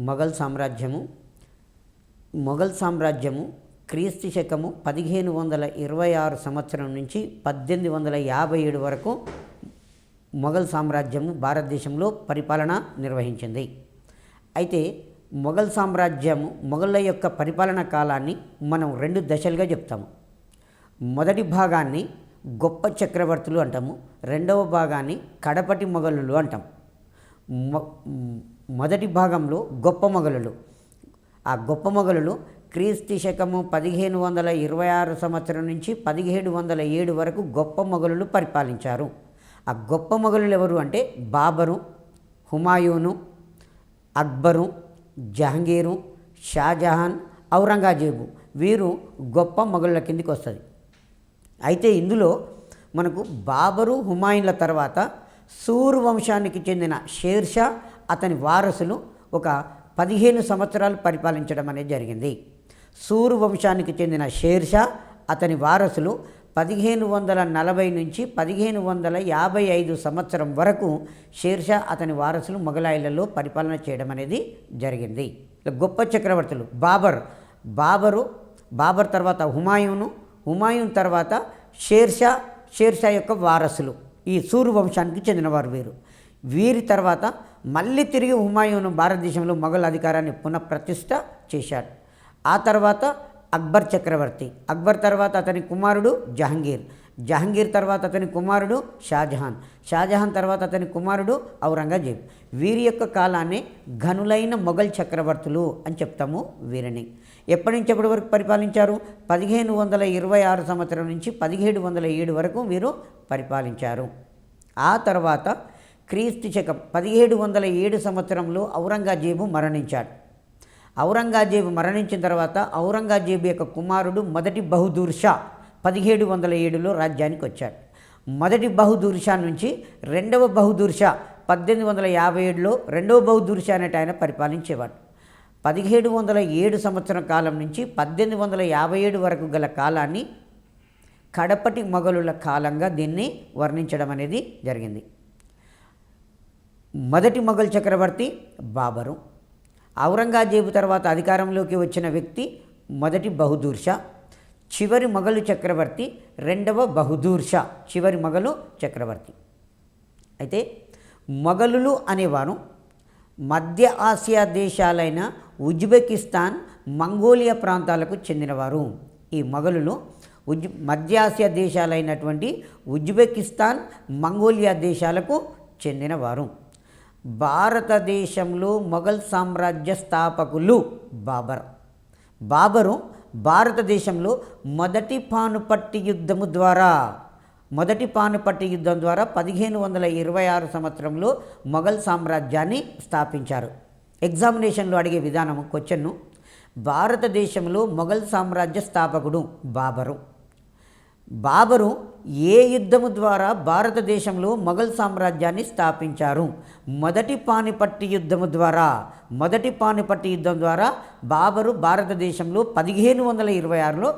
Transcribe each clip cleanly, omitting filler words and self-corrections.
మొఘల్ సామ్రాజ్యము మొఘల్ సామ్రాజ్యము క్రీస్తు శకము 1526 సంవత్సరం నుంచి 1857 వరకు మొఘల్ సామ్రాజ్యము భారతదేశంలో పరిపాలన నిర్వహించింది. అయితే మొఘల్ సామ్రాజ్యము మొఘళ్ళ యొక్క పరిపాలన కాలాన్ని మనం 2 దశలుగా చెప్తాము. మొదటి భాగాన్ని గొప్ప చక్రవర్తులు అంటాము, రెండవ భాగాన్ని కడపటి మొఘలులు అంటాం. మొదటి భాగంలో గొప్ప మొఘలులు, ఆ గొప్ప మొఘలులు క్రీస్తు శకము 1526 సంవత్సరం నుంచి 1707 వరకు గొప్ప మొఘలులు పరిపాలించారు. ఆ గొప్ప మొఘలులు ఎవరు అంటే బాబరు, హుమాయూను, అక్బరు, జహంగీరు, షాజహాన్, ఔరంగజేబు, వీరు గొప్ప మొఘలుల కిందికి వస్తుంది. అయితే ఇందులో మనకు బాబరు, హుమాయూన్ల తర్వాత సూర్ వంశానికి చెందిన షేర్షా, అతని వారసులు ఒక 15 సంవత్సరాలు పరిపాలించడం అనేది జరిగింది. సూర్ వంశానికి చెందిన షేర్షా, అతని వారసులు 1540 నుంచి 1555 సంవత్సరం వరకు షేర్షా, అతని వారసులు మొఘలాయిలలో పరిపాలన చేయడం అనేది జరిగింది. గొప్ప చక్రవర్తులు బాబర్ తర్వాత హుమాయూను, హుమాయూన్ తర్వాత షేర్షా యొక్క వారసులు, ఈ సూరు వంశానికి చెందినవారు వీరి తర్వాత మళ్ళీ తిరిగి హుమాయూను భారతదేశంలో మొఘల్ అధికారాన్ని పునఃప్రతిష్ఠ చేశాడు. ఆ తర్వాత అక్బర్ చక్రవర్తి, అక్బర్ తర్వాత అతని కుమారుడు జహంగీర్ తర్వాత అతని కుమారుడు షాజహాన్ తర్వాత అతని కుమారుడు ఔరంగజేబ్. వీరి యొక్క కాలాన్ని ఘనులైన మొఘల్ చక్రవర్తులు అని చెప్తాము వీరిని. ఎప్పటి నుంచి ఎప్పటి వరకు పరిపాలించారు? 1526 సంవత్సరం నుంచి 1707 వరకు వీరు పరిపాలించారు. ఆ తర్వాత క్రీస్తు శకం 1707 సంవత్సరంలో ఔరంగజేబు మరణించాడు. ఔరంగజేబు మరణించిన తర్వాత ఔరంగజేబు యొక్క కుమారుడు మొదటి బహదూర్ షా 1707లో రాజ్యానికి వచ్చాడు. మొదటి బహదూర్ షా నుంచి రెండవ బహదూర్ షా 1857లో రెండవ బహదూర్ షా అనేట ఆయన పరిపాలించేవాడు. 1707 సంవత్సరం కాలం నుంచి 1857 వరకు గల కాలాన్ని కడపటి మొఘలుల కాలంగా దీన్ని వర్ణించడం అనేది జరిగింది. మొదటి మొఘల్ చక్రవర్తి బాబరు, ఔరంగజేబు తర్వాత అధికారంలోకి వచ్చిన వ్యక్తి మొదటి బహదూర్ షా, చివరి మొఘలు చక్రవర్తి రెండవ బహదూర్ షా, చివరి మొఘలు చక్రవర్తి. అయితే మొఘలులు అనేవారు మధ్య ఆసియా దేశాలైన ఉజ్బెకిస్తాన్, మంగోలియా ప్రాంతాలకు చెందినవారు. ఈ మొఘలులు మధ్య ఆసియా దేశాలైనటువంటి ఉజ్బెకిస్తాన్, మంగోలియా దేశాలకు చెందినవారు. భారతదేశంలో మొఘల్ సామ్రాజ్య స్థాపకులు బాబరు భారతదేశంలో మొదటి పానుపట్టి యుద్ధం ద్వారా 1526 సంవత్సరంలో మొఘల్ సామ్రాజ్యాన్ని స్థాపించారు. ఎగ్జామినేషన్లో అడిగే విధానము క్వశ్చన్ను, భారతదేశంలో మొఘల్ సామ్రాజ్య స్థాపకుడు బాబరు ఏ యుద్ధము ద్వారా భారతదేశంలో మొఘల్ సామ్రాజ్యాన్ని స్థాపించారు? మొదటి పానిపట్టి యుద్ధం ద్వారా బాబరు భారతదేశంలో 1526లో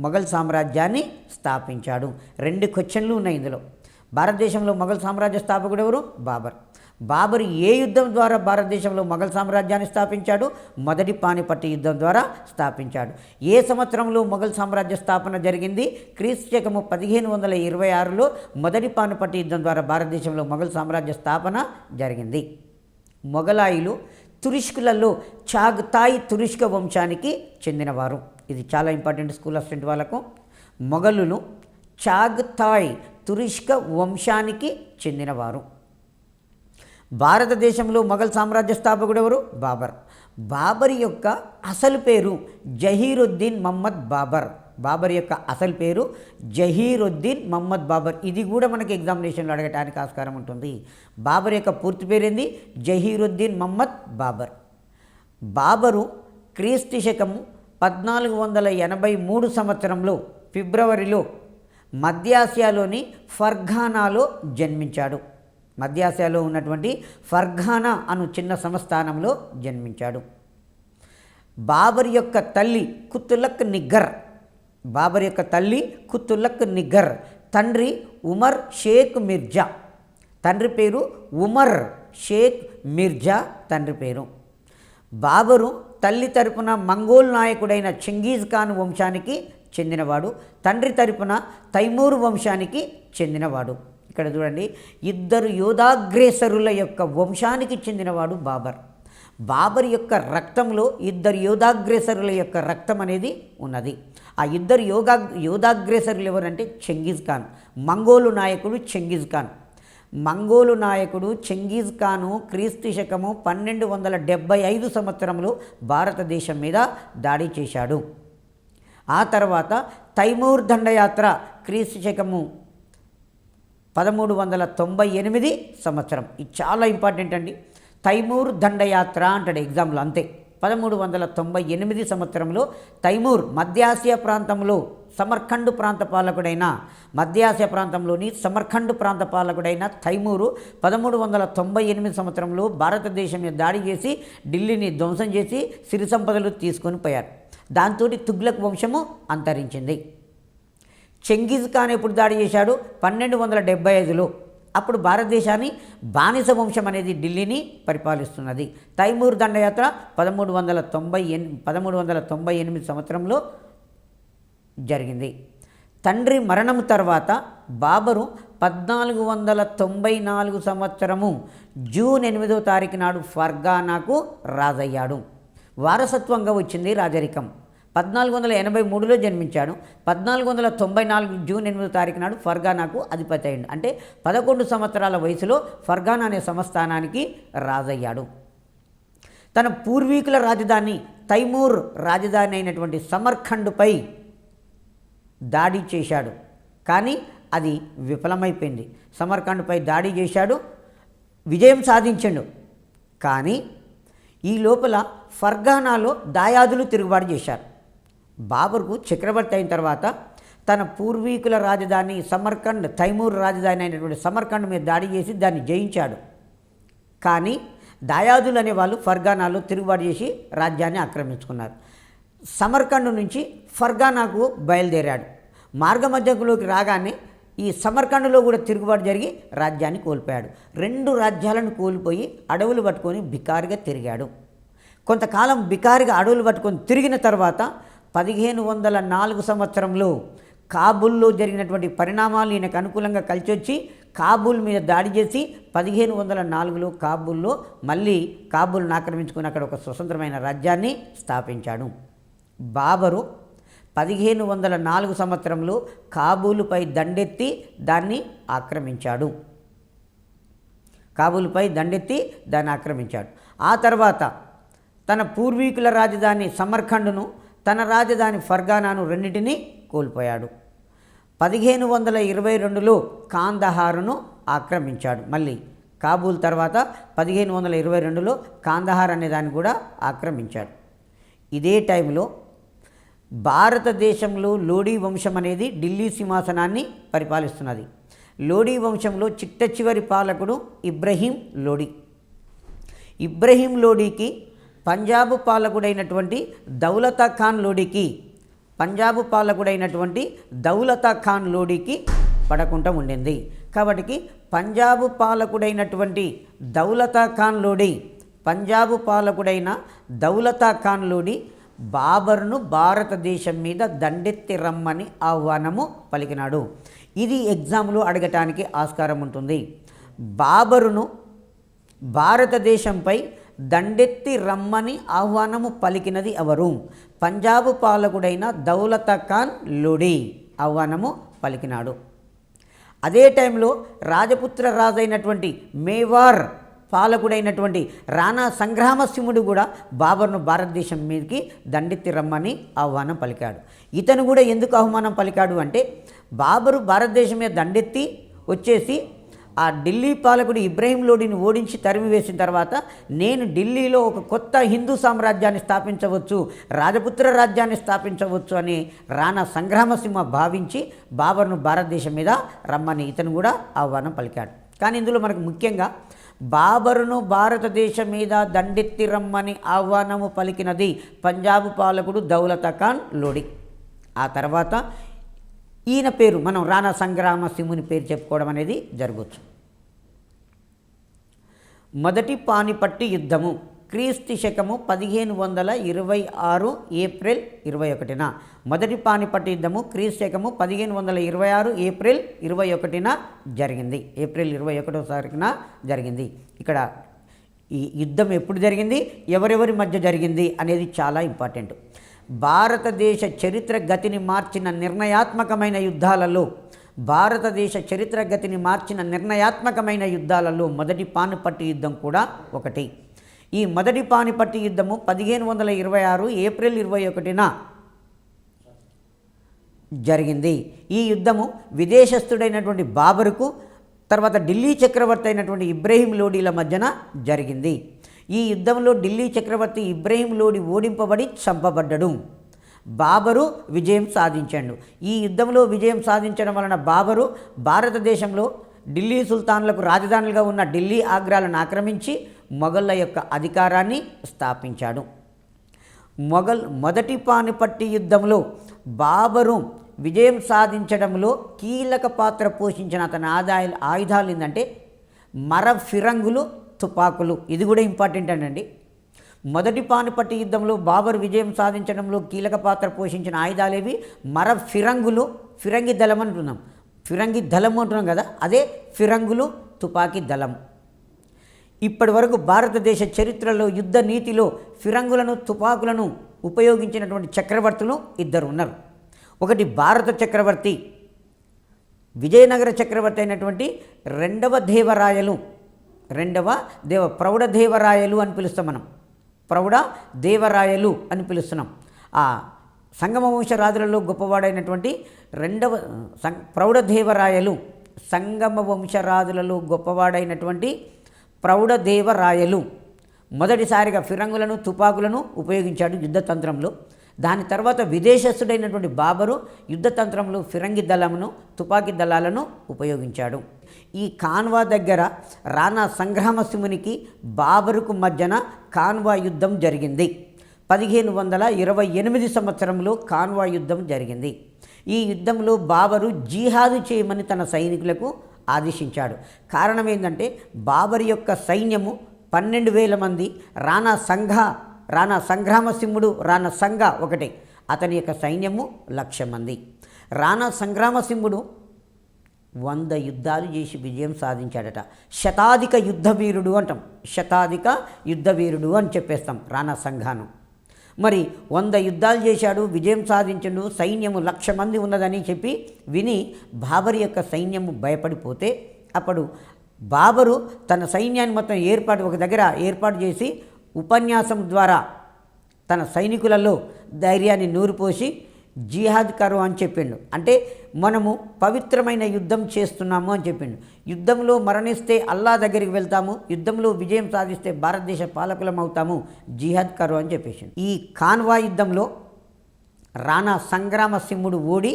మొఘల్ సామ్రాజ్యాన్ని స్థాపించాడు. 2 క్వశ్చన్లు ఉన్నాయి ఇందులో. భారతదేశంలో మొఘల్ సామ్రాజ్య స్థాపకుడు ఎవరు? బాబరు ఏ యుద్ధం ద్వారా భారతదేశంలో మొఘల్ సామ్రాజ్యాన్ని స్థాపించాడు? మొదటి పానిపట్టి యుద్ధం ద్వారా స్థాపించాడు. ఏ సంవత్సరంలో మొఘల్ సామ్రాజ్య స్థాపన జరిగింది? క్రీస్తు శకము 1526లో మొదటి పానిపట్టి యుద్ధం ద్వారా భారతదేశంలో మొఘల్ సామ్రాజ్య స్థాపన జరిగింది. మొఘలాయిలు తురుష్కులలో చాగతాయ్ తురుష్క వంశానికి చెందినవారు. ఇది చాలా ఇంపార్టెంట్ స్కూల్ అసిస్టెంట్ వాళ్ళకు. మొఘలులు చాగతాయ్ తురుష్క వంశానికి చెందినవారు. భారతదేశంలో మొఘల్ సామ్రాజ్య స్థాపకుడు ఎవరు? బాబర్ యొక్క అసలు పేరు జహీరుద్దీన్ మహమ్మద్ బాబర్ యొక్క అసలు పేరు జహీరుద్దీన్ మహమ్మద్ బాబర్. ఇది కూడా మనకి ఎగ్జామినేషన్లో అడగటానికి ఆస్కారం ఉంటుంది. బాబర్ యొక్క పూర్తి పేరేంది? జహీరుద్దీన్ మహమ్మద్ బాబరు క్రీస్తు శకము 1483 సంవత్సరంలో ఫిబ్రవరిలో మధ్యాసియాలోని ఫర్ఘానాలో జన్మించాడు. మధ్యాసియాలో ఉన్నటువంటి ఫర్ఘానా అను చిన్న సంస్థానంలో జన్మించాడు. బాబర్ యొక్క తల్లి కుతులక్ నిగ్గర్, తండ్రి ఉమర్ షేక్ మిర్జా. తండ్రి పేరు ఉమర్ షేక్ మిర్జా తండ్రి పేరు. బాబరు తల్లి తరపున మంగోల్ నాయకుడైన చెంగీజ్ ఖాన్ వంశానికి చెందినవాడు, తండ్రి తరపున తైమూర్ వంశానికి చెందినవాడు. ఇక్కడ చూడండి, ఇద్దరు యోధాగ్రేసరుల యొక్క వంశానికి చెందినవాడు బాబర్. బాబర్ యొక్క రక్తంలో ఇద్దరు యోధాగ్రేసరుల యొక్క రక్తం అనేది ఉన్నది. ఆ ఇద్దరు యోధాగ్రేసరులు ఎవరంటే చెంగీజ్ ఖాన్, మంగోలు నాయకుడు చెంగీజ్ ఖాన్. మంగోలు నాయకుడు చెంగీజ్ ఖాను క్రీస్తు శకము 1275 సంవత్సరంలో భారతదేశం మీద దాడి చేశాడు. ఆ తర్వాత తైమూర్ దండయాత్ర క్రీస్తు శకము 1398 సంవత్సరం. ఇది చాలా ఇంపార్టెంట్ అండి. తైమూర్ దండయాత్ర అంటాడు ఎగ్జామ్లో, అంతే. 1398 సంవత్సరంలో తైమూర్ మధ్యాసియా ప్రాంతంలో సమర్ఖండ్ ప్రాంత పాలకుడైన మధ్యాసియా ప్రాంతంలోని సమర్ఖండ్ ప్రాంత పాలకుడైన తైమూరు 1398 సంవత్సరంలో భారతదేశం మీద దాడి చేసి ఢిల్లీని ధ్వంసం చేసి సిరి సంపదలు తీసుకొని పోయారు. దాంతో తుగ్లక్ వంశము అంతరించింది. చెంగీజ్ ఖాన్ ఎప్పుడు దాడి చేశాడు? 1275లో. అప్పుడు భారతదేశాన్ని బానిస వంశం అనేది ఢిల్లీని పరిపాలిస్తున్నది. తైమూర్ దండయాత్ర 1398 సంవత్సరంలో జరిగింది. తండ్రి మరణం తర్వాత బాబరు 1494 సంవత్సరము జూన్ 8వ తారీఖు నాడు ఫర్గానాకు రాజయ్యాడు. వారసత్వంగా వచ్చింది రాజరికం. 1483లో జన్మించాడు. 1494 జూన్ 8వ తారీఖు నాడు ఫర్గానాకు అధిపతి అయ్యాడు. అంటే 11 సంవత్సరాల వయసులో ఫర్గానా అనే సంస్థానానికి రాజయ్యాడు. తన పూర్వీకుల రాజధాని తైమూర్ రాజధాని అయినటువంటి సమర్ఖండ్పై దాడి చేశాడు, కానీ అది విఫలమైపోయింది. సమర్ఖండ్పై దాడి చేశాడు, విజయం సాధించాడు. కానీ ఈ లోపల ఫర్గానాలో దాయాదులు తిరుగుబాటు చేశారు. బాబర్కు చక్రవర్తి అయిన తర్వాత తన పూర్వీకుల రాజధాని సమర్ఖండ్, తైమూర్ రాజధాని అయినటువంటి సమర్ఖండ్ మీద దాడి చేసి దాన్ని జయించాడు. కానీ దాయాదులు అనే వాళ్ళు ఫర్గానాలో తిరుగుబాటు చేసి రాజ్యాన్ని ఆక్రమించుకున్నారు. సమర్ఖండ్ నుంచి ఫర్గానాకు బయలుదేరాడు. మార్గమధ్యంలోకి రాగానే ఈ సమర్ఖండ్లో కూడా తిరుగుబాటు జరిగి రాజ్యాన్ని కోల్పోయాడు. 2 రాజ్యాలను కోల్పోయి అడవులు పట్టుకొని బికారిగా తిరిగాడు. కొంతకాలం బికారిగా అడవులు పట్టుకొని తిరిగిన తర్వాత 1504 సంవత్సరంలో కాబూల్లో జరిగినటువంటి పరిణామాలు ఈయనకు అనుకూలంగా కలిసి వచ్చి కాబూల్ మీద దాడి చేసి 1504లో కాబూల్లో మళ్ళీ కాబూల్ను ఆక్రమించుకుని అక్కడ ఒక స్వతంత్రమైన రాజ్యాన్ని స్థాపించాడు. బాబరు 1504 సంవత్సరంలో కాబూలుపై దండెత్తి దాన్ని ఆక్రమించాడు. కాబూలుపై దండెత్తి దాన్ని ఆక్రమించాడు. ఆ తర్వాత తన పూర్వీకుల రాజధాని సమర్ఖండ్ను, తన రాజధాని ఫర్గానాను రెండింటినీ కోల్పోయాడు. 1522లో కాందహారును ఆక్రమించాడు. మళ్ళీ కాబూల్ తర్వాత 1522లో కాందహార్ అనే దాన్ని కూడా ఆక్రమించాడు. ఇదే టైంలో భారతదేశంలో లోడీ వంశం అనేది ఢిల్లీ సింహాసనాన్ని పరిపాలిస్తున్నది. లోడీ వంశంలో చిట్ట చివరి పాలకుడు ఇబ్రహీం లోడీ. ఇబ్రహీం లోడీకి పంజాబ్ పాలకుడైనటువంటి దౌలతా ఖాన్ లోడీకి పడకుండా ఉండింది. కాబట్టి పంజాబ్ పాలకుడైన దౌలతా ఖాన్ లోడీ బాబర్ను భారతదేశం మీద దండెత్తి రమ్మని ఆహ్వానము పలికినాడు. ఇది ఎగ్జామ్లో అడగటానికి ఆస్కారం ఉంటుంది. బాబరును భారతదేశంపై దండెత్తి రమ్మని ఆహ్వానము పలికినది ఎవరు? పంజాబ్ పాలకుడైన దౌలతా ఖాన్ లోడీ ఆహ్వానము పలికినాడు. అదే టైంలో రాజపుత్ర రాజైనటువంటి మేవార్ పాలకుడైనటువంటి రాణా సంగ్రామసింహుడు కూడా బాబర్ను భారతదేశం మీదకి దండెత్తి రమ్మని ఆహ్వానం పలికాడు. ఇతను కూడా ఎందుకు ఆహ్వానం పలికాడు అంటే, బాబరు భారతదేశం మీద దండెత్తి వచ్చేసి ఆ ఢిల్లీ పాలకుడు ఇబ్రహీం లోడీని ఓడించి తరిమి వేసిన తర్వాత నేను ఢిల్లీలో ఒక కొత్త హిందూ సామ్రాజ్యాన్ని స్థాపించవచ్చు, రాజపుత్ర రాజ్యాన్ని స్థాపించవచ్చు అని రాణా సంగ్రామసింహ భావించి బాబర్ను భారతదేశం మీద రమ్మని ఇతను కూడా ఆహ్వానం పలికాడు. కానీ ఇందులో మనకు ముఖ్యంగా బాబరును భారతదేశం మీద దండెత్తి రమ్మని ఆహ్వానము పలికినది పంజాబ్ పాలకుడు దౌలతా ఖాన్ లోడీ. ఆ తర్వాత ఈయన పేరు మనం రాణా సంగ్రామసింహుని పేరు చెప్పుకోవడం అనేది జరగవచ్చు. మొదటి పానిపట్టు యుద్ధము క్రీస్తు శకము 1526 ఏప్రిల్ 21న. మొదటి పానిపట్టు యుద్ధము క్రీస్తు శకము 1526 ఏప్రిల్ 21న జరిగింది. ఏప్రిల్ 21వ తారీఖున జరిగింది. ఇక్కడ ఈ యుద్ధం ఎప్పుడు జరిగింది, ఎవరెవరి మధ్య జరిగింది అనేది చాలా ఇంపార్టెంట్. భారతదేశ చరిత్ర గతిని మార్చిన నిర్ణయాత్మకమైన యుద్ధాలలో మొదటి పానిపట్టు యుద్ధం కూడా ఒకటి. ఈ మొదటి పానిపట్టు యుద్ధము 1526 ఏప్రిల్ 21న జరిగింది. ఈ యుద్ధము విదేశస్థుడైనటువంటి బాబరుకు తర్వాత ఢిల్లీ చక్రవర్తి అయినటువంటి ఇబ్రహీం లోడీల మధ్యన జరిగింది. ఈ యుద్ధంలో ఢిల్లీ చక్రవర్తి ఇబ్రహీం లోడి ఓడింపబడి చంపబడ్డాడు. బాబరు విజయం సాధించాడు. ఈ యుద్ధంలో విజయం సాధించడం వలన బాబరు భారతదేశంలో ఢిల్లీ సుల్తాన్లకు రాజధానులుగా ఉన్న ఢిల్లీ, ఆగ్రాలను ఆక్రమించి మొఘళ్ళ యొక్క అధికారాన్ని స్థాపించాడు. మొదటి పానిపట్టు యుద్ధంలో బాబరు విజయం సాధించడంలో కీలక పాత్ర పోషించిన అతని ఆయుధాలు ఏంటంటే ఫిరంగులు, తుపాకులు. ఇది కూడా ఇంపార్టెంట్ అండి. మొదటి పానిపట్టు యుద్ధంలో బాబర్ విజయం సాధించడంలో కీలక పాత్ర పోషించిన ఆయుధాలేవి ఫిరంగులు, ఫిరంగి దళం అంటున్నాం. ఫిరంగి దళం అంటున్నాం కదా, అదే ఫిరంగులు, తుపాకీ దళం. ఇప్పటి వరకు భారతదేశ చరిత్రలో యుద్ధ నీతిలో ఫిరంగులను, తుపాకులను ఉపయోగించినటువంటి చక్రవర్తులు ఇద్దరు ఉన్నారు. ఒకటి భారత చక్రవర్తి, విజయనగర చక్రవర్తి అయినటువంటి ప్రౌఢదేవరాయలు అని పిలుస్తాం మనం. ప్రౌఢదేవరాయలు అని పిలుస్తున్నాం. ఆ సంగమ వంశరాజులలో గొప్పవాడైనటువంటి ప్రౌఢదేవరాయలు మొదటిసారిగా ఫిరంగులను, తుపాకులను ఉపయోగించాడు యుద్ధతంత్రంలో. దాని తర్వాత విదేశస్థుడైనటువంటి బాబరు యుద్ధతంత్రంలో ఫిరంగి దళమును, తుపాకీ దళాలను ఉపయోగించాడు. ఈ కాన్వా దగ్గర రాణా సంగ్రామసింహునికి బాబరుకు మధ్యన కాన్వా యుద్ధం జరిగింది. 1528 సంవత్సరంలో కాన్వా యుద్ధం జరిగింది. ఈ యుద్ధంలో బాబరు జిహాదు చేయమని తన సైనికులకు ఆదేశించాడు. కారణం ఏంటంటే బాబరు యొక్క సైన్యము 12,000 మంది, రాణా సంగ్రామసింహుడు రాణా సంగ ఒకటే, అతని యొక్క సైన్యము 1,00,000 మంది. రాణా సంగ్రామసింహుడు 100 యుద్ధాలు చేసి విజయం సాధించాడట. శతాధిక యుద్ధవీరుడు అంటాం, శతాధిక యుద్ధవీరుడు అని చెప్పేస్తాం రాణా సంఘాను. మరి 100 యుద్ధాలు చేశాడు, విజయం సాధించడు, సైన్యము 1,00,000 మంది ఉన్నదని చెప్పి విని బాబరు యొక్క సైన్యము భయపడిపోతే అప్పుడు బాబరు తన సైన్యాన్ని మొత్తం ఒక దగ్గర ఏర్పాటు చేసి ఉపన్యాసం ద్వారా తన సైనికులలో ధైర్యాన్ని నూరిపోసి జిహాద్ కరో అని చెప్పిండు. అంటే మనము పవిత్రమైన యుద్ధం చేస్తున్నాము అని చెప్పిండు. యుద్ధంలో మరణిస్తే అల్లా దగ్గరికి వెళ్తాము, యుద్ధంలో విజయం సాధిస్తే భారతదేశ పాలకులం అవుతాము, జిహాద్ కరో అని చెప్పేసి. ఈ కాన్వా యుద్ధంలో రాణా సంగ్రామసింహుడు ఓడి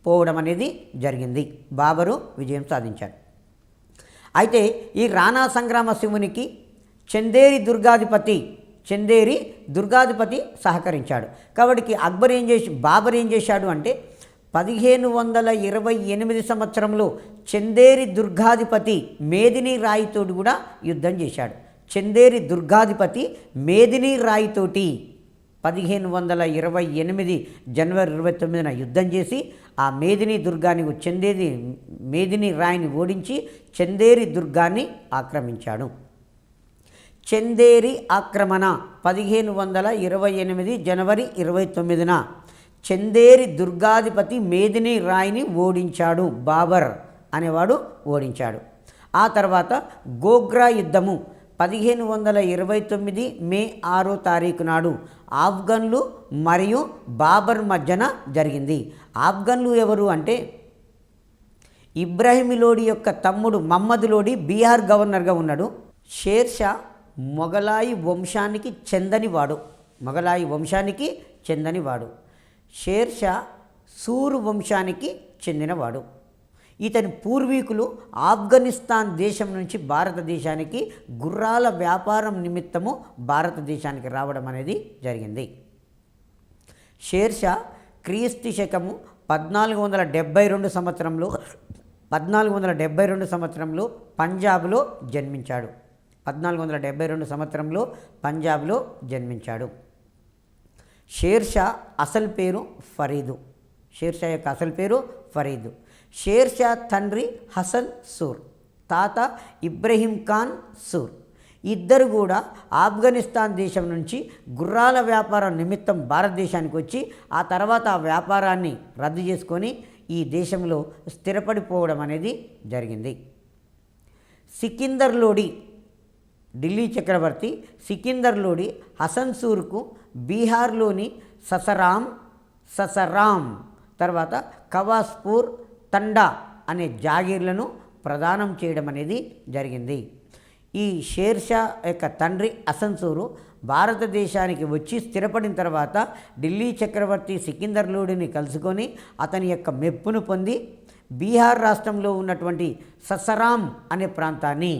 పోవడం అనేది జరిగింది. బాబరు విజయం సాధించాడు. అయితే ఈ రాణా సంగ్రామసింహునికి చందేరి దుర్గాధిపతి సహకరించాడు. కాబట్టి బాబర్ ఏం చేశాడు అంటే 1528 సంవత్సరంలో చందేరి దుర్గాధిపతి మేదిని రాయితోటి కూడా యుద్ధం చేశాడు. చందేరి దుర్గాధిపతి మేదిని రాయితోటి 1528 జనవరి 29న యుద్ధం చేసి ఆ మేదిని రాయిని ఓడించి చందేరి దుర్గాన్ని ఆక్రమించాడు. చందేరి ఆక్రమణ 1528 జనవరి 29న చందేరి దుర్గాధిపతి మేదిని రాయిని ఓడించాడు. బాబర్ అనేవాడు ఓడించాడు. ఆ తర్వాత గోగ్రా యుద్ధము 1529 మే 6వ తారీఖు నాడు ఆఫ్ఘన్లు మరియు బాబర్ మధ్యన జరిగింది. ఆఫ్ఘన్లు ఎవరు అంటే ఇబ్రాహిం లోడి యొక్క తమ్ముడు మహమ్మద్ లోడి బీహార్ గవర్నర్గా ఉన్నాడు. షేర్షా మొఘలాయి వంశానికి చెందనివాడు. షేర్షా సూరు వంశానికి చెందినవాడు. ఇతని పూర్వీకులు ఆఫ్ఘనిస్తాన్ దేశం నుంచి భారతదేశానికి గుర్రాల వ్యాపారం నిమిత్తము భారతదేశానికి రావడం అనేది జరిగింది. షేర్షా క్రీస్తు శకము 1472 సంవత్సరంలో పంజాబ్లో జన్మించాడు. 1472 సంవత్సరంలో పంజాబ్లో జన్మించాడు. షేర్షా అసలు పేరు ఫరీదు. షేర్షా యొక్క అసలు పేరు ఫరీదు. షేర్షా తండ్రి హసన్ సూర్, తాత ఇబ్రహీం ఖాన్ సూర్. ఇద్దరు కూడా ఆఫ్ఘనిస్తాన్ దేశం నుంచి గుర్రాల వ్యాపారం నిమిత్తం భారతదేశానికి వచ్చి ఆ తర్వాత ఆ వ్యాపారాన్ని రద్దు చేసుకొని ఈ దేశంలో స్థిరపడిపోవడం అనేది జరిగింది. సికిందర్ లోడి, ఢిల్లీ చక్రవర్తి సికిందర్ లోడి హసన్ సూర్కు బీహార్లోని ససరాం తర్వాత కవాస్పూర్ తండా అనే జాగీర్లను ప్రదానం చేయడం అనేది జరిగింది. ఈ షేర్షా యొక్క తండ్రి హసన్ సూరు భారతదేశానికి వచ్చి స్థిరపడిన తర్వాత ఢిల్లీ చక్రవర్తి సికిందర్ లోడిని కలుసుకొని అతని యొక్క మెప్పును పొంది బీహార్ రాష్ట్రంలో ఉన్నటువంటి ససరాం అనే ప్రాంతాన్ని,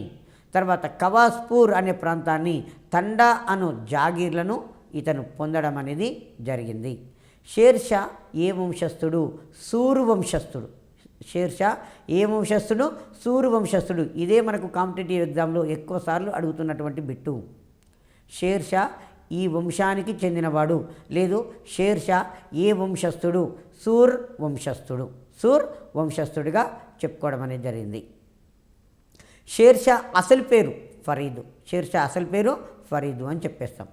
తర్వాత కవాస్పూర్ అనే ప్రాంతాన్ని, తండా అను జాగీర్లను ఇతను పొందడం అనేది జరిగింది. షేర్షా ఏ వంశస్థుడు? సూరు వంశస్థుడు. షేర్షా ఏ వంశస్థుడు? సూరు వంశస్థుడు. ఇదే మనకు కాంపిటేటివ్ ఎగ్జామ్లో ఎక్కువసార్లు అడుగుతున్నటువంటి బిట్టు. షేర్షా ఈ వంశానికి చెందినవాడు, లేదు షేర్షా ఏ వంశస్థుడు? సూర్ వంశస్థుడు. సూర్ వంశస్థుడిగా చెప్పుకోవడం అనేది జరిగింది. షేర్షా అసలు పేరు ఫరీదు. షేర్షా అసలు పేరు ఫరీదు అని చెప్పేస్తాం.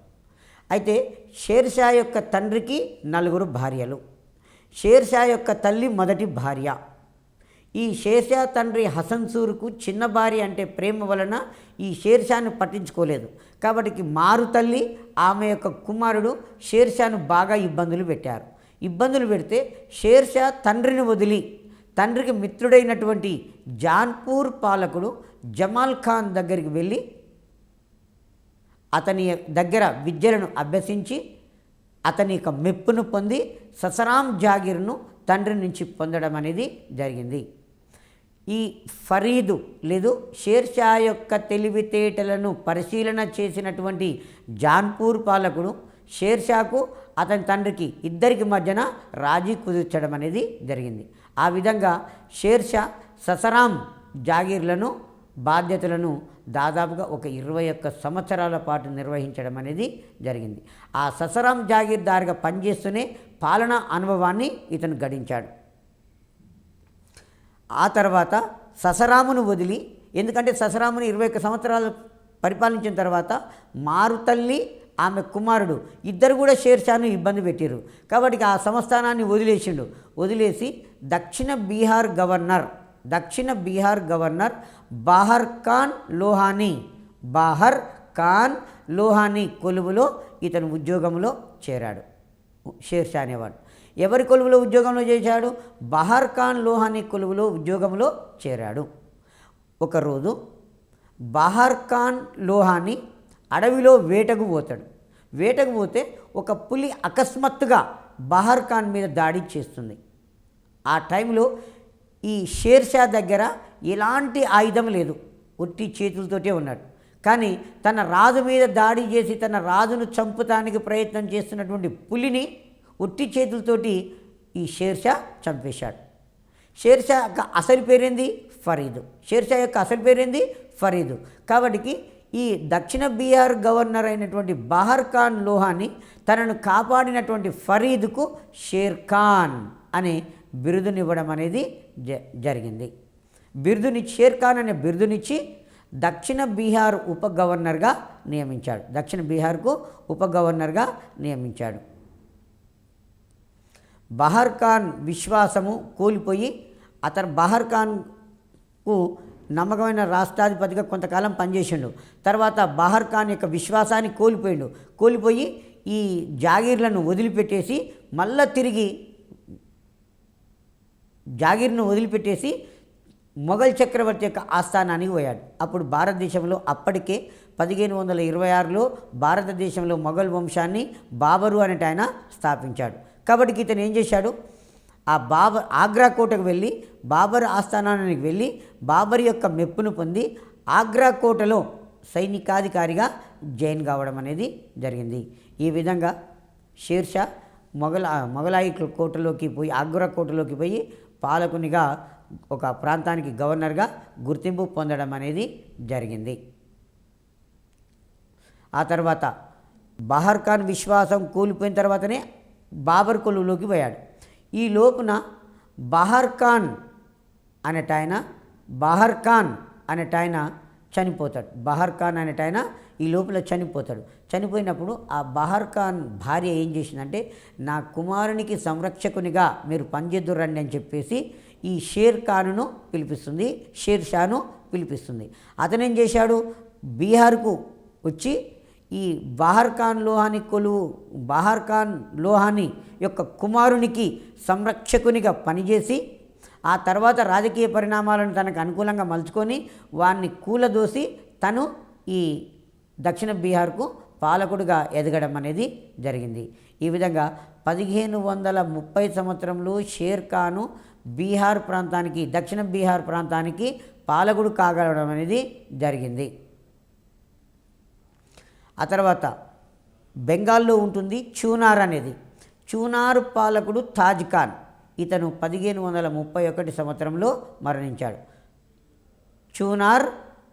అయితే షేర్షా యొక్క తండ్రికి 4 భార్యలు. షేర్షా యొక్క తల్లి మొదటి భార్య. ఈ షేర్షా తండ్రి హసన్ సూర్కు చిన్న భార్య అంటే ప్రేమ వలన ఈ షేర్షాను పట్టించుకోలేదు. కాబట్టి మారు తల్లి ఆమె యొక్క కుమారుడు షేర్షాను బాగా ఇబ్బందులు పెట్టారు. ఇబ్బందులు పెడితే షేర్షా తండ్రిని వదిలి తండ్రికి మిత్రుడైనటువంటి జాన్పూర్ పాలకుడు జమాల్ ఖాన్ దగ్గరికి వెళ్ళి అతని దగ్గర విద్యలను అభ్యసించి అతని యొక్క మెప్పును పొంది ససరాం జాగీర్ను తండ్రి నుంచి పొందడం అనేది జరిగింది. ఈ ఫరీదు లేదు షేర్షా యొక్క తెలివితేటలను పరిశీలన చేసినటువంటి జాన్పూర్ పాలకుడు షేర్షాకు అతని తండ్రికి ఇద్దరికి మధ్యన రాజీ కుదుర్చడం అనేది జరిగింది. ఆ విధంగా షేర్షా ససరాం జాగీర్లను బాధ్యతలను దాదాపుగా ఒక 21 సంవత్సరాల పాటు నిర్వహించడం అనేది జరిగింది. ఆ ససరాం జాగీర్దారుగా పనిచేస్తూనే పాలనా అనుభవాన్ని ఇతను గడించాడు. ఆ తర్వాత ససరామును వదిలి, ఎందుకంటే ససరామును 21 సంవత్సరాలు పరిపాలించిన తర్వాత మారుతల్లి ఆమె కుమారుడు ఇద్దరు కూడా షేర్షాను ఇబ్బంది పెట్టారు. కాబట్టి ఆ సంస్థానాన్ని వదిలేసి దక్షిణ బీహార్ గవర్నర్ బాహర్ ఖాన్ లోహానీ కొలువులో ఇతను ఉద్యోగంలో చేరాడు. షేర్షా అనేవాడు ఎవరి కొలువులో ఉద్యోగంలో చేశాడు? బహర్ ఖాన్ లోహానీ కొలువులో ఉద్యోగంలో చేరాడు. ఒకరోజు బహర్ ఖాన్ లోహానీ అడవిలో వేటకు పోతే ఒక పులి అకస్మాత్తుగా బహర్ ఖాన్ మీద దాడి చేస్తుంది. ఆ టైంలో ఈ షేర్షా దగ్గర ఎలాంటి ఆయుధం లేదు, ఒట్టి చేతులతోటే ఉన్నాడు. కానీ తన రాజు మీద దాడి చేసి తన రాజును చంపుతానికి ప్రయత్నం చేస్తున్నటువంటి పులిని ఒట్టి చేతులతోటి ఈ షేర్షా చంపేశాడు. షేర్షా యొక్క అసలు పేరేంది? ఫరీదు. కాబట్టి ఈ దక్షిణ బీహార్ గవర్నర్ అయినటువంటి బహర్ ఖాన్ లోహానీ తనను కాపాడినటువంటి ఫరీదుకు షేర్ ఖాన్ అనే బిరుదునివ్వడం అనేది జరిగింది. షేర్ ఖాన్ అనే బిరుదునిచ్చి దక్షిణ బీహార్ ఉపగవర్నర్గా నియమించాడు. బహర్ ఖాన్ విశ్వాసము కోల్పోయి అతను బహర్ ఖాన్కు నమ్మకమైన రాష్ట్రాధిపతిగా కొంతకాలం పనిచేసిండు. తర్వాత బహర్ ఖాన్ యొక్క విశ్వాసాన్ని కోల్పోయి ఈ జాగీర్లను వదిలిపెట్టేసి మళ్ళా తిరిగి మొఘల్ చక్రవర్తి యొక్క ఆస్థానానికి పోయాడు. అప్పుడు భారతదేశంలో అప్పటికే 1526లో భారతదేశంలో మొఘల్ వంశాన్ని బాబరు అనేట ఆయన స్థాపించాడు. కాబట్టి ఇతను ఏం చేశాడు? ఆగ్రా కోటకు వెళ్ళి బాబర్ ఆస్థానానికి వెళ్ళి బాబర్ యొక్క మెప్పును పొంది ఆగ్రా కోటలో సైనికాధికారిగా జాయిన్ కావడం అనేది జరిగింది. ఈ విధంగా షేర్షా మొఘలాయి కోటలోకి పోయి ఆగ్రా కోటలోకి పోయి పాలకునిగా ఒక ప్రాంతానికి గవర్నర్గా గుర్తింపు పొందడం అనేది జరిగింది. ఆ తర్వాత బహర్ ఖాన్ విశ్వాసం కూలిపోయిన తర్వాతనే బాబర్ కొలువులోకి పోయాడు. ఈ లోపున బహర్ ఖాన్ అనేటాయన చనిపోతాడు. బహర్ ఖాన్ అనేటాయన ఈ లోపల చనిపోతాడు. చనిపోయినప్పుడు ఆ బహర్ ఖాన్ భార్య ఏం చేసిందంటే, నా కుమారునికి సంరక్షకునిగా మీరు పనిచేద్దురండి అని చెప్పేసి ఈ షేర్ ఖాన్ను పిలిపిస్తుంది, షేర్ షాను పిలిపిస్తుంది. అతనేం చేశాడు, బీహార్కు వచ్చి ఈ బహర్ ఖాన్ లోహాని యొక్క కుమారునికి సంరక్షకునిగా పనిచేసి ఆ తర్వాత రాజకీయ పరిణామాలను తనకు అనుకూలంగా మలుచుకొని వారిని కూలదోసి తను ఈ దక్షిణ బీహార్కు పాలకుడిగా ఎదగడం అనేది జరిగింది. ఈ విధంగా 1530 సంవత్సరంలో షేర్ ఖాను బీహార్ ప్రాంతానికి, దక్షిణ బీహార్ ప్రాంతానికి పాలకుడు కాగలడం అనేది జరిగింది. ఆ తర్వాత బెంగాల్లో ఉంటుంది చూనార్ అనేది. చూనార్ పాలకుడు తాజ్ ఖాన్. ఇతను 1531 సంవత్సరంలో మరణించాడు. చూనార్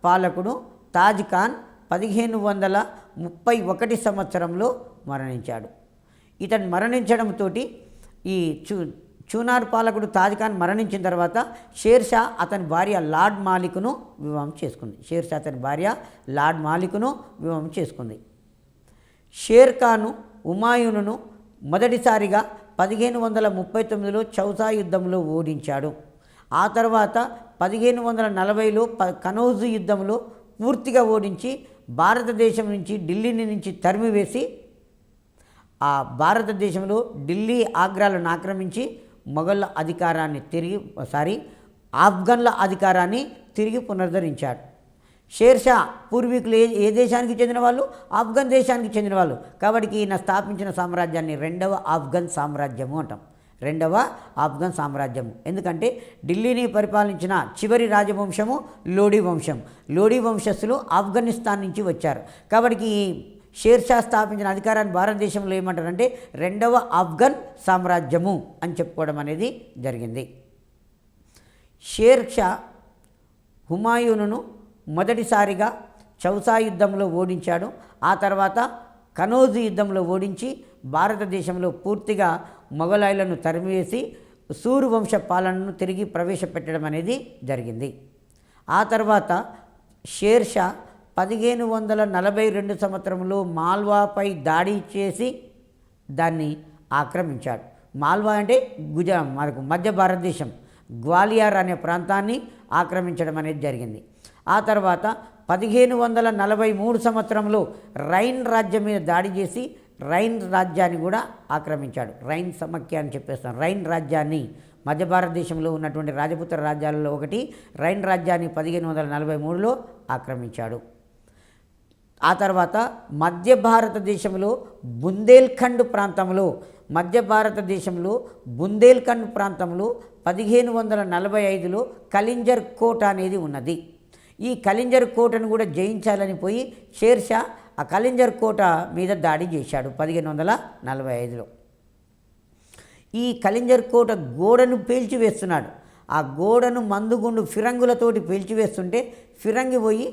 పాలకుడు తాజ్ ఖాన్ 1531 సంవత్సరంలో మరణించాడు. ఇతను మరణించడంతో ఈ చూనార్ పాలకుడు తాజ్ ఖాన్ మరణించిన తర్వాత షేర్షా అతని భార్య లార్డ్ మాలిక్ను వివాహం చేసుకుంది. షేర్ ఖాను హుమాయూనును మొదటిసారిగా 1539లో చౌసా యుద్ధంలో ఓడించాడు. ఆ తర్వాత 1540లో కనౌజు యుద్ధంలో పూర్తిగా ఓడించి భారతదేశం నుంచి, ఢిల్లీని నుంచి తరిమివేసి ఆ భారతదేశంలో ఢిల్లీ, ఆగ్రాలను ఆక్రమించి ఆఫ్ఘన్ల అధికారాన్ని తిరిగి పునరుద్ధరించాడు. షేర్షా పూర్వీకులు ఏ దేశానికి చెందిన వాళ్ళు? ఆఫ్ఘన్ దేశానికి చెందిన వాళ్ళు. కాబట్టి ఈయన స్థాపించిన సామ్రాజ్యాన్ని రెండవ ఆఫ్ఘన్ సామ్రాజ్యము. ఎందుకంటే ఢిల్లీని పరిపాలించిన చివరి రాజవంశము లోడీ వంశస్థులు ఆఫ్ఘనిస్తాన్ నుంచి వచ్చారు. కాబట్టి ఈ షేర్షా స్థాపించిన అధికారాన్ని భారతదేశంలో ఏమంటారంటే రెండవ ఆఫ్ఘన్ సామ్రాజ్యము అని చెప్పుకోవడం అనేది జరిగింది. షేర్షా హుమాయూనును మొదటిసారిగా చౌసా యుద్ధంలో ఓడించాడు. ఆ తర్వాత కనౌజు యుద్ధంలో ఓడించి భారతదేశంలో పూర్తిగా మొఘలాయులను తరిమివేసి సూరు వంశ పాలనను తిరిగి ప్రవేశపెట్టడం అనేది జరిగింది. ఆ తర్వాత షేర్షా 1542 సంవత్సరంలో మాల్వాపై దాడి చేసి దాన్ని ఆక్రమించాడు. మాల్వా అంటే మనకు మధ్య భారతదేశం, గ్వాలియర్ అనే ప్రాంతాన్ని ఆక్రమించడం అనేది జరిగింది. ఆ తర్వాత 1543 సంవత్సరంలో రైన్ రాజ్యం మీద దాడి చేసి రైన్ రాజ్యాన్ని కూడా ఆక్రమించాడు. రైన్ సమాఖ్య అని చెప్పేస్తాం. రైన్ రాజ్యాన్ని, మధ్య భారతదేశంలో ఉన్నటువంటి రాజపుత్ర రాజ్యాలలో ఒకటి రైన్ రాజ్యాన్ని 1543లో ఆక్రమించాడు. ఆ తర్వాత మధ్య భారతదేశంలో బుందేల్ఖండ్ ప్రాంతంలో 1545లో కలింజర్ కోట అనేది ఉన్నది. ఈ కలింజర్ కోటను కూడా జయించాలని పోయి షేర్షా ఆ కలింజర్ కోట మీద దాడి చేశాడు 1545లో. ఈ కలింజర్ కోట గోడను పేల్చివేస్తున్నాడు. ఆ గోడను మందుగుండు ఫిరంగులతోటి పేల్చివేస్తుంటే ఫిరంగి పోయి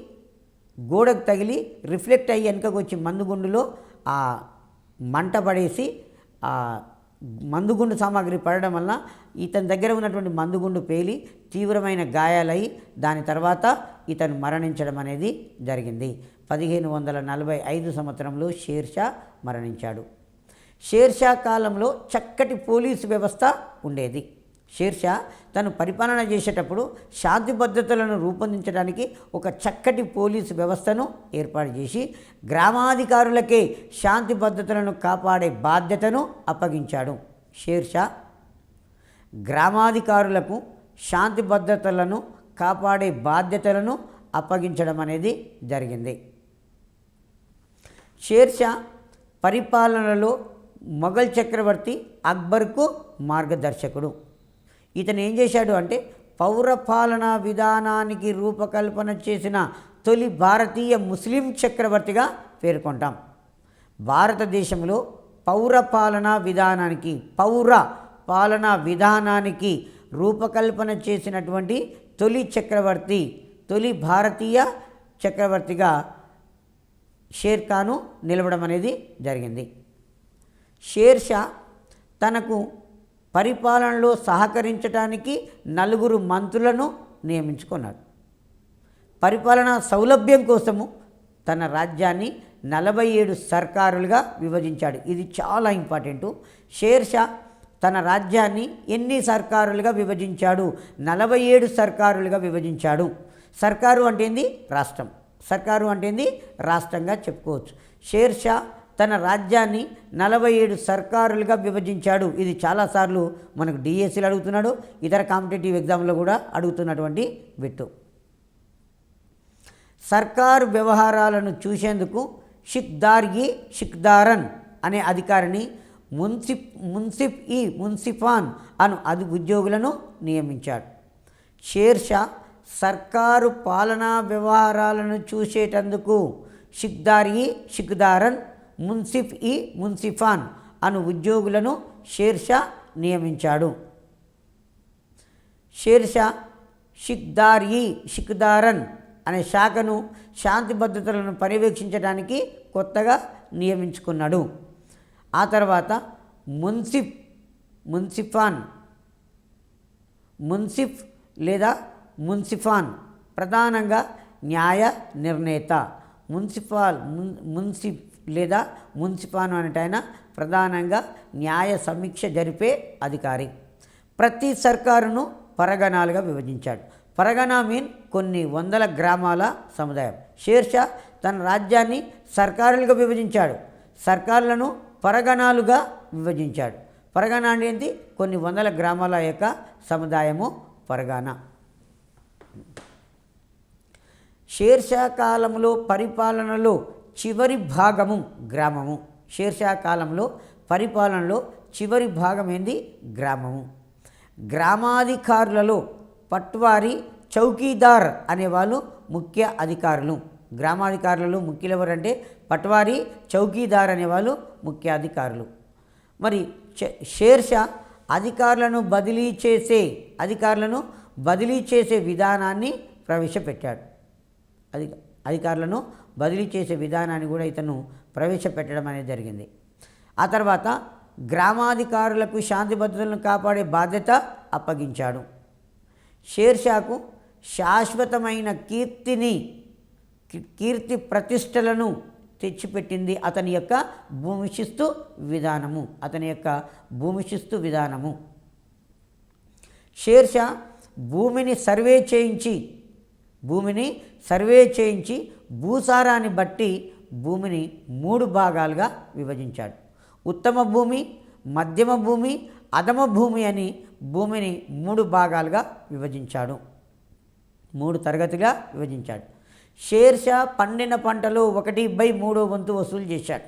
గోడకు తగిలి రిఫ్లెక్ట్ అయ్యి వెనుకకు వచ్చి మందుగుండులో ఆ మంట పడేసి ఆ మందుగుండు సామాగ్రి పడడం వలన ఇతని దగ్గర ఉన్నటువంటి మందుగుండు పేలి తీవ్రమైన గాయాలయ్యి దాని తర్వాత ఇతను మరణించడం అనేది జరిగింది. 1545 సంవత్సరంలో షేర్షా మరణించాడు. షేర్షా కాలంలో చక్కటి పోలీసు వ్యవస్థ ఉండేది. షేర్షా తను పరిపాలన చేసేటప్పుడు శాంతి భద్రతలను రూపొందించడానికి ఒక చక్కటి పోలీసు వ్యవస్థను ఏర్పాటు చేసి గ్రామాధికారులకే శాంతి భద్రతలను కాపాడే బాధ్యతను అప్పగించాడు. షేర్షా గ్రామాధికారులకు శాంతి భద్రతలను కాపాడే బాధ్యతలను అప్పగించడం అనేది జరిగింది. షేర్షా పరిపాలనలో మొఘల్ చక్రవర్తి అక్బర్కు మార్గదర్శకుడు. ఇతను ఏం చేశాడు అంటే పౌరపాలనా విధానానికి రూపకల్పన చేసిన తొలి భారతీయ ముస్లిం చక్రవర్తిగా పేర్కొంటాం. భారతదేశంలో పౌరపాలనా విధానానికి రూపకల్పన చేసినటువంటి తొలి భారతీయ చక్రవర్తిగా షేర్ ఖాను నిలవడం అనేది జరిగింది. షేర్షా తనకు పరిపాలనలో సహకరించడానికి 4 మంత్రులను నియమించుకున్నాడు. పరిపాలనా సౌలభ్యం కోసము తన రాజ్యాన్ని 47 సర్కారులుగా విభజించాడు. ఇది చాలా ఇంపార్టెంటు. షేర్షా తన రాజ్యాన్ని ఎన్ని సర్కారులుగా విభజించాడు? 47 సర్కారులుగా విభజించాడు. సర్కారు అంటే ఏంది? రాష్ట్రం. సర్కారు అంటే ఏంది? రాష్ట్రంగా చెప్పుకోవచ్చు. షేర్షా తన రాజ్యాన్ని 47 సర్కారులుగా విభజించాడు. ఇది చాలాసార్లు మనకు డిఎస్సీలు అడుగుతున్నాడు, ఇతర కాంపిటేటివ్ ఎగ్జామ్లో కూడా అడుగుతున్నటువంటి బిట్టు. సర్కారు వ్యవహారాలను చూసేందుకు షిక్దారన్ అనే అధికారిని మున్సిఫాన్ అను ఉద్యోగులను నియమించాడు. షేర్షా సర్కారు పాలనా వ్యవహారాలను చూసేటందుకు షిక్దారన్ మున్సిఫాన్ అను ఉద్యోగులను షేర్షా నియమించాడు. షేర్షా షిక్దారన్ అనే శాఖను శాంతి భద్రతలను పర్యవేక్షించడానికి కొత్తగా నియమించుకున్నాడు. ఆ తర్వాత మున్సిఫ్ లేదా మున్సిఫాన్ ప్రధానంగా న్యాయ నిర్ణేత. మున్సిఫ్ లేదా మున్సిఫాన్ అనేట ఆయన ప్రధానంగా న్యాయ సమీక్ష జరిపే అధికారి. ప్రతి సర్కారును పరగణాలుగా విభజించాడు. పరగణ మీన్ కొన్ని వందల గ్రామాల సముదాయం. షేర్షా తన రాజ్యాన్ని సర్కారులుగా విభజించాడు. సర్కారులను పరగణాలుగా విభజించాడు. పరగణ అనేది కొన్ని వందల గ్రామాల యొక్క సముదాయము పరగణ. షేర్షా కాలంలో పరిపాలనలో చివరి భాగము గ్రామము. షేర్షా కాలంలో పరిపాలనలో చివరి భాగం ఏంది? గ్రామము. గ్రామాధికారులలో పట్వారీ, చౌకీదార్ అనేవాళ్ళు ముఖ్య అధికారులు. గ్రామాధికారులలో ముఖ్యులు ఎవరంటే పట్వారీ, చౌకీదార్ అనేవాళ్ళు ముఖ్య అధికారులు. మరి షేర్షా అధికారులను బదిలీ చేసే విధానాన్ని ప్రవేశపెట్టాడు. అధికారులను బదిలీ చేసే విధానాన్ని కూడా ఇతను ప్రవేశపెట్టడం అనేది జరిగింది. ఆ తర్వాత గ్రామాధికారులకు శాంతి భద్రతలను కాపాడే బాధ్యత అప్పగించాడు. షేర్షాకు శాశ్వతమైన కీర్తి ప్రతిష్టలను తెచ్చిపెట్టింది అతని యొక్క భూమిశిస్తు విధానము. షేర్షా భూమిని సర్వే చేయించి భూసారాన్ని బట్టి భూమిని 3 భాగాలుగా విభజించాడు. ఉత్తమ భూమి, మధ్యమ భూమి, అధమ భూమి అని భూమిని 3 భాగాలుగా విభజించాడు. 3 తరగతిగా విభజించాడు. షేర్షా పండిన పంటలో 1/3 వంతు వసూలు చేశాడు.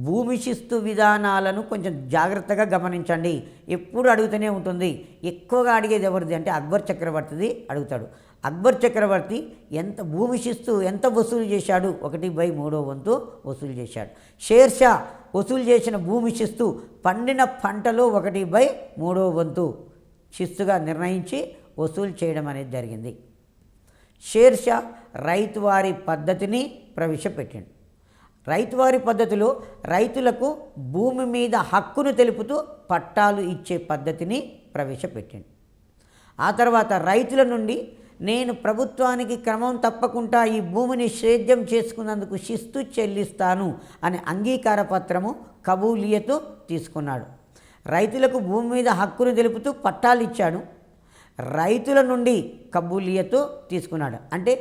భూమి శిస్తు విధానాలను కొంచెం జాగ్రత్తగా గమనించండి. ఎప్పుడు అడుగుతూనే ఉంటుంది. ఎక్కువగా అడిగేది ఎవరిది అంటే అక్బర్ చక్రవర్తిది అడుగుతాడు. అక్బర్ చక్రవర్తి భూమి శిస్తు ఎంత వసూలు చేశాడు? 1/3 వంతు వసూలు చేశాడు. షేర్షా వసూలు చేసిన భూమి శిస్తు పండిన పంటలో 1/3 వంతు శిస్తుగా నిర్ణయించి వసూలు చేయడం అనేది జరిగింది. షేర్షా రైతువారీ పద్ధతిని ప్రవేశపెట్టాడు. రైతువారీ పద్ధతిలో రైతులకు భూమి మీద హక్కును తెలుపుతూ పట్టాలు ఇచ్చే పద్ధతిని ప్రవేశపెట్టాడు. ఆ తర్వాత రైతుల నుండి నేను ప్రభుత్వానికి క్రమం తప్పకుండా ఈ భూమిని సేద్యం చేసుకున్నందుకు శిస్తు చెల్లిస్తాను అనే అంగీకార పత్రము కబూలియతు తీసుకున్నాడు. రైతులకు భూమి మీద హక్కును తెలుపుతూ పట్టాలు ఇచ్చాడు. రైతుల నుండి కబూలియతు తీసుకున్నాడు. అంటే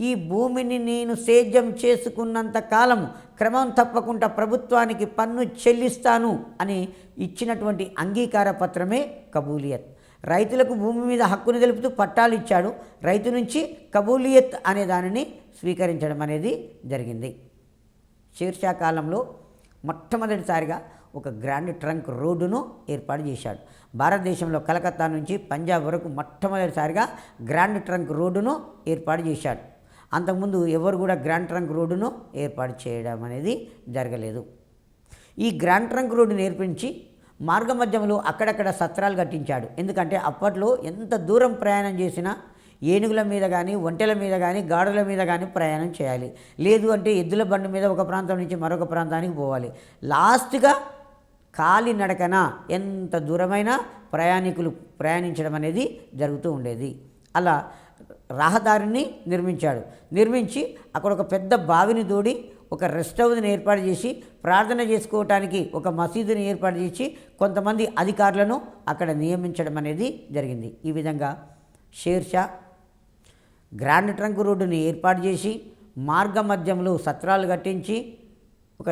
ఈ భూమిని నేను సేద్యం చేసుకున్నంత కాలం క్రమం తప్పకుండా ప్రభుత్వానికి పన్ను చెల్లిస్తాను అని ఇచ్చినటువంటి అంగీకార పత్రమే కబూలియత్. రైతులకు భూమి మీద హక్కును తెలుపుతూ పట్టాలు ఇచ్చాడు. రైతు నుంచి కబూలియత్ అనే దానిని స్వీకరించడం అనేది జరిగింది. షేర్షా కాలంలో మొట్టమొదటిసారిగా ఒక గ్రాండ్ ట్రంక్ రోడ్డును ఏర్పాటు చేశాడు. భారతదేశంలో కలకత్తా నుంచి పంజాబ్ వరకు మొట్టమొదటిసారిగా గ్రాండ్ ట్రంక్ రోడ్డును ఏర్పాటు చేశాడు. అంతకుముందు ఎవరు కూడా గ్రాండ్ ట్రంక్ రోడ్డును ఏర్పాటు చేయడం అనేది జరగలేదు. ఈ గ్రాండ్ ట్రంక్ రోడ్డును నేర్పించి మార్గ మధ్యంలో అక్కడక్కడ సత్రాలు కట్టించాడు. ఎందుకంటే అప్పట్లో ఎంత దూరం ప్రయాణం చేసినా ఏనుగుల మీద కానీ, ఒంటెల మీద కానీ, గాడుల మీద కానీ ప్రయాణం చేయాలి. లేదు అంటే ఎద్దుల బండి మీద ఒక ప్రాంతం నుంచి మరొక ప్రాంతానికి పోవాలి. లాస్ట్గా కాలినడకన ఎంత దూరమైనా ప్రయాణికులు ప్రయాణించడం అనేది జరుగుతూ ఉండేది. అలా రహదారిని నిర్మించి అక్కడ ఒక పెద్ద బావిని తోడి ఒక రెస్ట్ హౌస్ని ఏర్పాటు చేసి ప్రార్థన చేసుకోవటానికి ఒక మసీదుని ఏర్పాటు చేసి కొంతమంది అధికారులను అక్కడ నియమించడం అనేది జరిగింది. ఈ విధంగా షేర్షా గ్రాండ్ ట్రంక్ రోడ్డుని ఏర్పాటు చేసి మార్గ మధ్యంలో సత్రాలు కట్టించి ఒక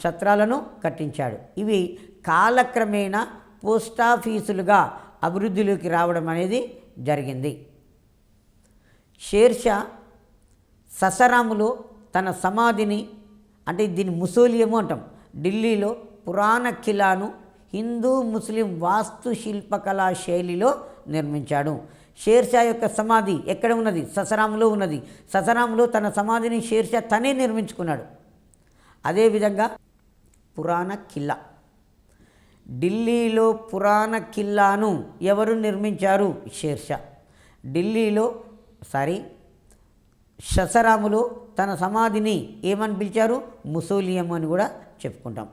ఛత్రాలను కట్టించాడు. ఇవి కాలక్రమేణా పోస్టాఫీసులుగా అభివృద్ధిలోకి రావడం అనేది జరిగింది. షేర్షా ససరాములో తన సమాధిని, అంటే దీన్ని ముసోలియము అంటాం, ఢిల్లీలో పురాణ కిలాను హిందూ ముస్లిం వాస్తుశిల్పకళా శైలిలో నిర్మించాడు. షేర్షా యొక్క సమాధి ఎక్కడ ఉన్నది? ససరాములో ఉన్నది. ససరాములో తన సమాధిని షేర్షా తనే నిర్మించుకున్నాడు. అదేవిధంగా పురాణ కిల్లా, ఢిల్లీలో పురాణ కిల్లాను ఎవరు నిర్మించారు? షేర్షా. ఢిల్లీలో ససరాములో తన సమాధిని ఏమని పిలిచారు? ముసోలియం అని కూడా చెప్పుకుంటాం.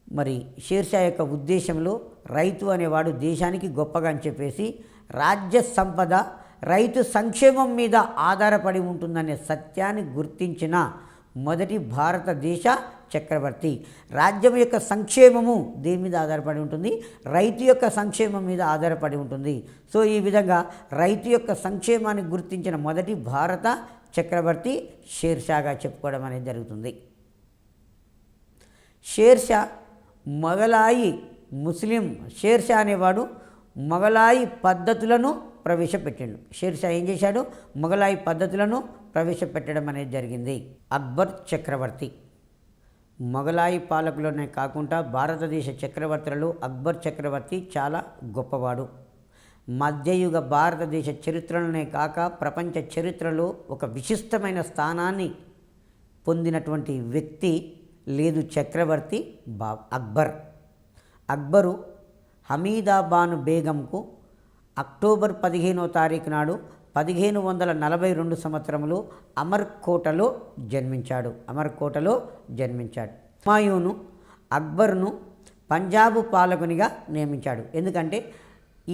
మరి షేర్షా యొక్క ఉద్దేశంలో రైతు అనేవాడు దేశానికి గొప్పగా అని చెప్పేసి రాజ్య సంపద రైతు సంక్షేమం మీద ఆధారపడి ఉంటుందనే సత్యాన్ని గుర్తించిన మొదటి భారతదేశ చక్రవర్తి. రాజ్యం యొక్క సంక్షేమము దేని మీద ఆధారపడి ఉంటుంది? రైతు యొక్క సంక్షేమం మీద ఆధారపడి ఉంటుంది. సో ఈ విధంగా రైతు యొక్క సంక్షేమాన్ని గుర్తించిన మొదటి భారత చక్రవర్తి షేర్షాగా చెప్పుకోవడం అనేది జరుగుతుంది. షేర్షా మొఘలాయి షేర్షా అనేవాడు మొఘలాయి పద్ధతులను ప్రవేశపెట్టాడు. షేర్షా ఏం చేశాడు? మొఘలాయి పద్ధతులను ప్రవేశపెట్టడం అనేది జరిగింది. అక్బర్ చక్రవర్తి మొఘలాయి పాలకులనే కాకుండా భారతదేశ చక్రవర్తులలో అక్బర్ చక్రవర్తి చాలా గొప్పవాడు. మధ్యయుగ భారతదేశ చరిత్రలోనే కాక ప్రపంచ చరిత్రలో ఒక విశిష్టమైన స్థానాన్ని పొందినటువంటి వ్యక్తి లేదు చక్రవర్తి అక్బర్. అక్బరు హమీదాబాను బేగంకు అక్టోబర్ 15వ తారీఖు నాడు 1542 సంవత్సరంలో అమర్కోటలో జన్మించాడు. హుమాయూను అక్బర్ను పంజాబు పాలకునిగా నియమించాడు. ఎందుకంటే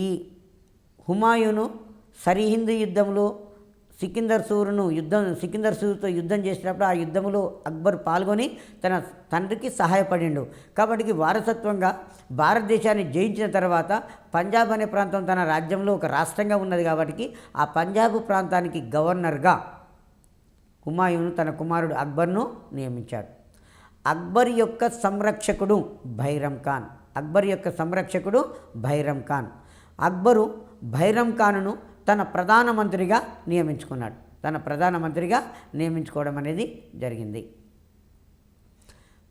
ఈ హుమాయూను సరిహింద్ యుద్ధంలో సికిందర్ సూర్తో యుద్ధం చేసినప్పుడు ఆ యుద్ధంలో అక్బర్ పాల్గొని తన తండ్రికి సహాయపడిండు. కాబట్టి వారసత్వంగా భారతదేశాన్ని జయించిన తర్వాత పంజాబ్ అనే ప్రాంతం తన రాజ్యంలో ఒక రాష్ట్రంగా ఉన్నది. కాబట్టి ఆ పంజాబ్ ప్రాంతానికి గవర్నర్గా హుమాయూను తన కుమారుడు అక్బర్ను నియమించాడు. అక్బర్ యొక్క సంరక్షకుడు బైరం ఖాన్. అక్బరు బైరం ఖాన్ను తన ప్రధానమంత్రిగా నియమించుకోవడం అనేది జరిగింది.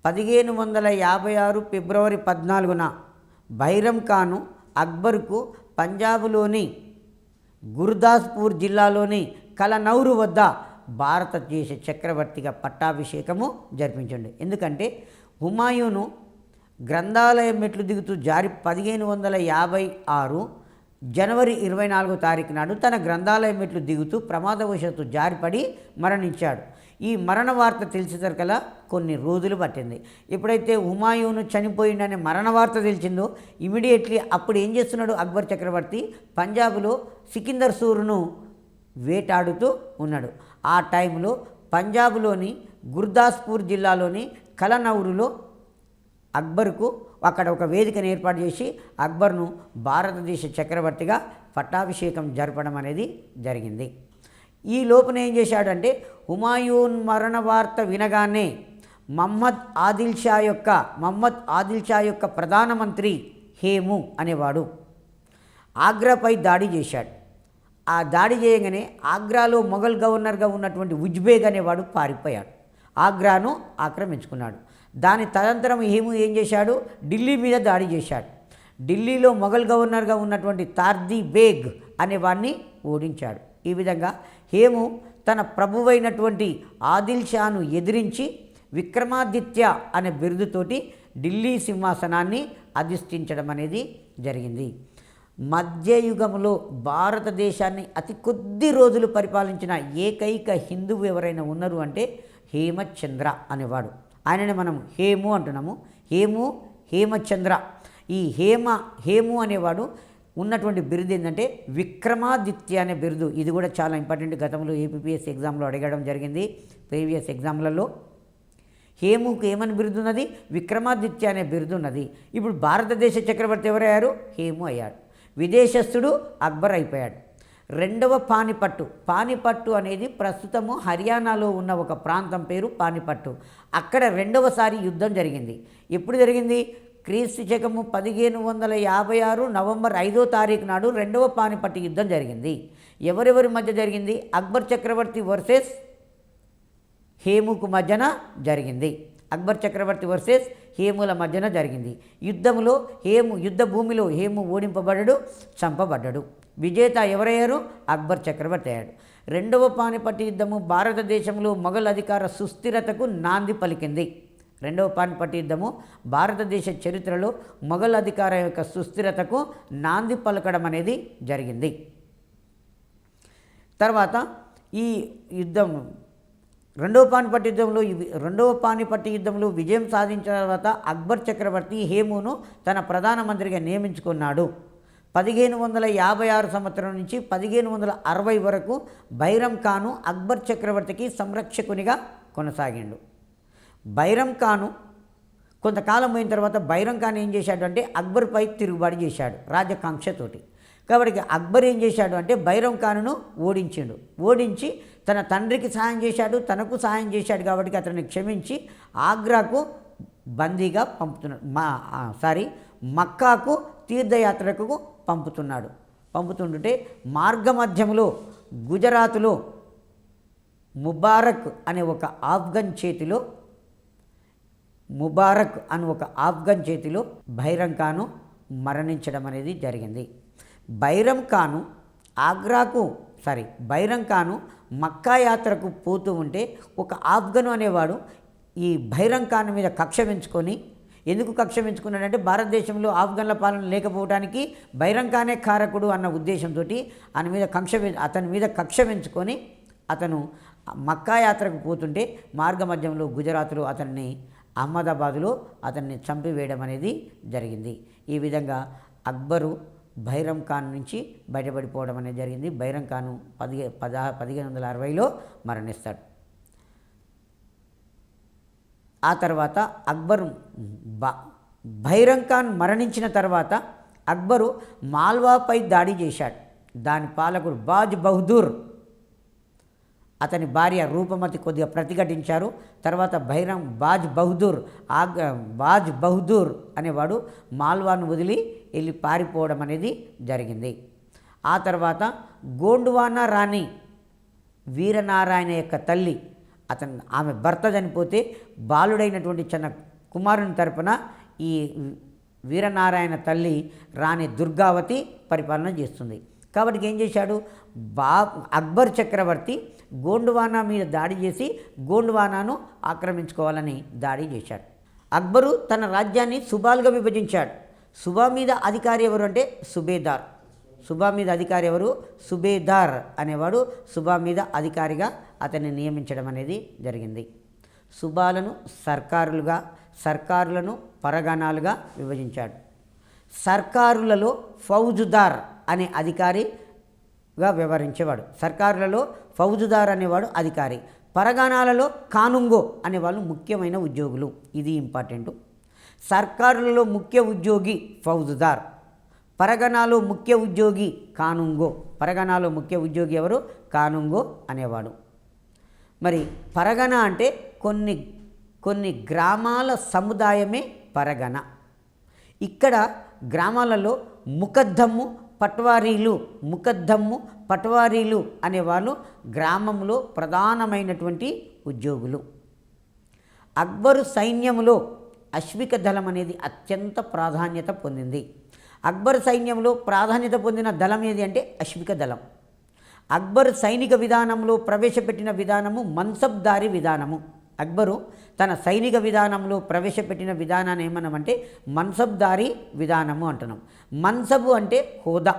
1556 ఫిబ్రవరి 14న బైరం ఖాను అక్బర్కు పంజాబ్లోని గుర్దాస్పూర్ జిల్లాలోని కలనౌరు వద్ద భారతదేశ చక్రవర్తిగా పట్టాభిషేకము జరిపించండి. ఎందుకంటే హుమాయూను గ్రంథాలయం మెట్లు దిగుతూ 1556 జనవరి 24వ తారీఖు నాడు తన గ్రంథాలయం మెట్లు దిగుతూ ప్రమాదవశాత్తు జారిపడి మరణించాడు. ఈ మరణ వార్త తెలిసేసరికల్లా కొన్ని రోజులు పట్టింది. ఎప్పుడైతే హుమాయూను చనిపోయిందనే మరణ వార్త తెలిసిందో ఇమీడియట్లీ అప్పుడు ఏం చేస్తున్నాడు అక్బర్ చక్రవర్తి? పంజాబ్లో సికిందర్ సూర్ను వేటాడుతూ ఉన్నాడు. ఆ టైంలో పంజాబ్లోని గుర్దాస్పూర్ జిల్లాలోని కలనౌరులో అక్బర్కు అక్కడ ఒక వేదికను ఏర్పాటు చేసి అక్బర్ను భారతదేశ చక్రవర్తిగా పట్టాభిషేకం జరపడం అనేది జరిగింది. ఈ లోపున ఏం చేశాడంటే హుమాయూన్ మరణ వార్త వినగానే మహమ్మద్ ఆదిల్ షా యొక్క ప్రధానమంత్రి హేము అనేవాడు ఆగ్రాపై దాడి చేశాడు. ఆ దాడి చేయగానే ఆగ్రాలో మొఘల్ గవర్నర్గా ఉన్నటువంటి ఉజ్బేగ్ అనేవాడు పారిపోయాడు, ఆగ్రాను ఆక్రమించుకున్నాడు. దాని తదనంతరం హేము ఏం చేశాడు? ఢిల్లీ మీద దాడి చేశాడు. ఢిల్లీలో మొఘల్ గవర్నర్గా ఉన్నటువంటి తార్దీ బేగ్ అనేవాడిని ఓడించాడు. ఈ విధంగా హేము తన ప్రభువైనటువంటి ఆదిల్ షాను ఎదిరించి విక్రమాదిత్య అనే బిరుదుతోటి ఢిల్లీ సింహాసనాన్ని అధిష్ఠించడం అనేది జరిగింది. మధ్యయుగంలో భారతదేశాన్ని అతి కొద్ది రోజులు పరిపాలించిన ఏకైక హిందువు ఎవరైనా ఉన్నారు అంటే హేమచంద్ర అనేవాడు. ఆయననే మనం హేము అంటున్నాము. హేమచంద్ర. ఈ హేము అనేవాడు ఉన్నటువంటి బిరుదు ఏంటంటే విక్రమాదిత్య అనే బిరుదు. ఇది కూడా చాలా ఇంపార్టెంట్. గతంలో ఏపీఎస్సీ ఎగ్జామ్లో అడగడం జరిగింది, ప్రీవియస్ ఎగ్జామ్లలో. హేముకు ఏమని బిరుదు ఉన్నది? విక్రమాదిత్య అనే బిరుదు ఉన్నది. ఇప్పుడు భారతదేశ చక్రవర్తి ఎవరయ్యారు? హేము అయ్యాడు. విదేశస్థుడు అక్బర్ అయిపోయాడు. రెండవ పానిపట్టు అనేది ప్రస్తుతము హర్యానాలో ఉన్న ఒక ప్రాంతం పేరు పానిపట్టు. అక్కడ రెండవసారి యుద్ధం జరిగింది. ఎప్పుడు జరిగింది? క్రీస్తు శకము 1556 నవంబర్ 5వ తారీఖు నాడు రెండవ పానిపట్టు యుద్ధం జరిగింది. ఎవరెవరి మధ్య జరిగింది? అక్బర్ చక్రవర్తి వర్సెస్ హేముకు మధ్యన జరిగింది. అక్బర్ చక్రవర్తి వర్సెస్ హేముల మధ్యన జరిగింది. యుద్ధంలో యుద్ధ భూమిలో హేము ఓడింపబడ్డాడు, చంపబడ్డాడు. విజేత ఎవరయ్యారు? అక్బర్ చక్రవర్తి అయ్యాడు. రెండవ పానిపట్టు యుద్ధము భారతదేశంలో మొఘల్ అధికార సుస్థిరతకు నాంది పలికింది. రెండవ పానిపట్టు యుద్ధము భారతదేశ చరిత్రలో మొఘల్ అధికార యొక్క సుస్థిరతకు నాంది పలకడం అనేది జరిగింది. తర్వాత ఈ యుద్ధం రెండవ పానిపట్టు యుద్ధంలో విజయం సాధించిన తర్వాత అక్బర్ చక్రవర్తి హేమును తన ప్రధానమంత్రిగా నియమించుకున్నాడు. 1556 సంవత్సరం నుంచి 1560 వరకు బైరం ఖాను అక్బర్ చక్రవర్తికి సంరక్షకునిగా కొనసాగిండు. బైరం ఖాను కొంతకాలం అయిన తర్వాత బైరం ఖాన్ ఏం చేశాడు అంటే అక్బర్పై తిరుగుబాటు చేశాడు రాజకాంక్షతోటి. కాబట్టి అక్బర్ ఏం చేశాడు అంటే బైరం ఖానును ఓడించి తన తండ్రికి సహాయం చేశాడు, తనకు సహాయం చేశాడు. కాబట్టి అతన్ని క్షమించి ఆగ్రాకు బందీగా మక్కాకు తీర్థయాత్రకు పంపుతుంటే మార్గమధ్యంలో గుజరాత్లో ముబారక్ అనే ఒక ఆఫ్ఘన్ చేతిలో బైరం ఖాను మరణించడం అనేది జరిగింది. బైరం ఖాను మక్కా యాత్రకు పోతూ ఉంటే ఒక ఆఫ్ఘను అనేవాడు ఈ బైరం ఖాన్ మీద కక్ష పెంచుకొని, ఎందుకు కక్ష పెంచుకున్నాడంటే భారతదేశంలో ఆఫ్ఘన్ల పాలన లేకపోవడానికి బైరం ఖానే కారకుడు అన్న ఉద్దేశంతో అతని మీద కక్ష పెంచుకొని అతను మక్కా యాత్రకు పోతుంటే మార్గమధ్యంలో గుజరాత్లో అహ్మదాబాదులో అతన్ని చంపివేయడం అనేది జరిగింది. ఈ విధంగా అక్బరు బైరం ఖాన్ నుంచి బయటపడిపోవడం అనేది జరిగింది. బైరం ఖాను 1560లో మరణిస్తాడు. ఆ తర్వాత బైరం ఖాన్ మరణించిన తర్వాత అక్బరు మాల్వాపై దాడి చేశాడు. దాని పాలకుడు బాజ్ అతని భార్య రూపమతి కొద్దిగా ప్రతిఘటించారు. తర్వాత బాజ్ బహదూర్ అనేవాడు మాల్వాను వదిలి వెళ్ళి పారిపోవడం అనేది జరిగింది. ఆ తర్వాత గోండ్వానా రాణి వీరనారాయణ యొక్క తల్లి ఆమె భర్త చనిపోతే బాలుడైనటువంటి చిన్న కుమారుని తరపున ఈ వీరనారాయణ తల్లి రాణి దుర్గావతి పరిపాలన చేస్తుంది. కాబట్టి ఏం చేశాడు? అక్బర్ చక్రవర్తి గోండ్వానా మీద దాడి చేసి గోండ్వానాను ఆక్రమించుకోవాలని దాడి చేశాడు. అక్బరు తన రాజ్యాన్ని సుబాలుగా విభజించాడు. సుబా మీద అధికారి ఎవరు అంటే సుబేదార్. సుబేదార్ అనేవాడు సుబా మీద అధికారిగా అతన్ని నియమించడం అనేది జరిగింది. సుబాలను సర్కారులను పరగణాలుగా విభజించాడు. సర్కారులలో ఫౌజుదార్ అనే అధికారిగా వ్యవహరించేవాడు. సర్కారులలో ఫౌజుదార్ అనేవాడు అధికారి. పరగణాలలో కానుంగో అనేవాళ్ళు ముఖ్యమైన ఉద్యోగులు. ఇది ఇంపార్టెంట్. సర్కారులలో ముఖ్య ఉద్యోగి ఫౌజుదార్, పరగణాలో ముఖ్య ఉద్యోగి కానుంగో. పరగణాలో ముఖ్య ఉద్యోగి ఎవరు? కానుంగో అనేవాడు. మరి పరగణ అంటే కొన్ని గ్రామాల సముదాయమే పరగణ. ఇక్కడ గ్రామాలలో ముకద్దమ్ము పట్వారీలు అనేవాళ్ళు గ్రామంలో ప్రధానమైనటువంటి ఉద్యోగులు. అక్బరు సైన్యంలో అశ్విక దళం అనేది అత్యంత ప్రాధాన్యత పొందింది. అక్బర్ సైన్యంలో ప్రాధాన్యత పొందిన దళం ఏది అంటే అశ్విక దళం. అక్బర్ సైనిక విధానంలో ప్రవేశపెట్టిన విధానము మన్సబ్దారీ విధానము. అక్బరు తన సైనిక విధానంలో ప్రవేశపెట్టిన విధానాన్ని ఏమన్నామంటే మన్సబ్దారీ విధానము అంటున్నాం. మన్సబు అంటే హోదా,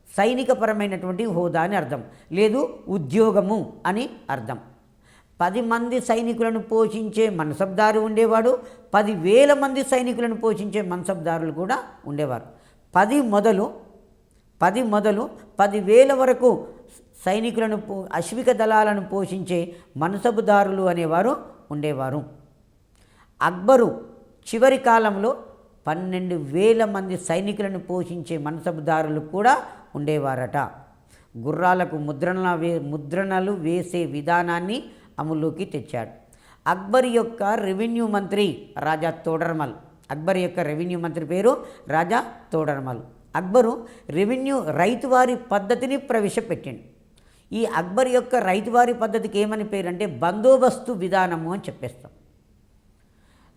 సైనికపరమైనటువంటి హోదా అని అర్థం, లేదు ఉద్యోగము అని అర్థం. 10 మంది సైనికులను పోషించే మన్సబ్దారు ఉండేవాడు, 10,000 మంది సైనికులను పోషించే మన్సబ్దారులు కూడా ఉండేవారు. 10 మొదలు 10,000 వరకు సైనికులను అశ్విక దళాలను పోషించే మన్సబుదారులు అనేవారు ఉండేవారు. అక్బరు చివరి కాలంలో 12,000 మంది సైనికులను పోషించే మన్సబుదారులు కూడా ఉండేవారట. గుర్రాలకు ముద్రణలు వేసే విధానాన్ని అమలులోకి తెచ్చాడు. అక్బర్ యొక్క రెవెన్యూ మంత్రి రాజా తోడర్మల్. అక్బర్ యొక్క రెవెన్యూ మంత్రి పేరు రాజా తోడర్మల్. అక్బరు రైతువారి పద్ధతిని ప్రవేశపెట్టిండు. ఈ అక్బర్ యొక్క రైతువారి పద్ధతికి ఏమని పేరు అంటే బందోబస్తు విధానము అని చెప్పేస్తాం.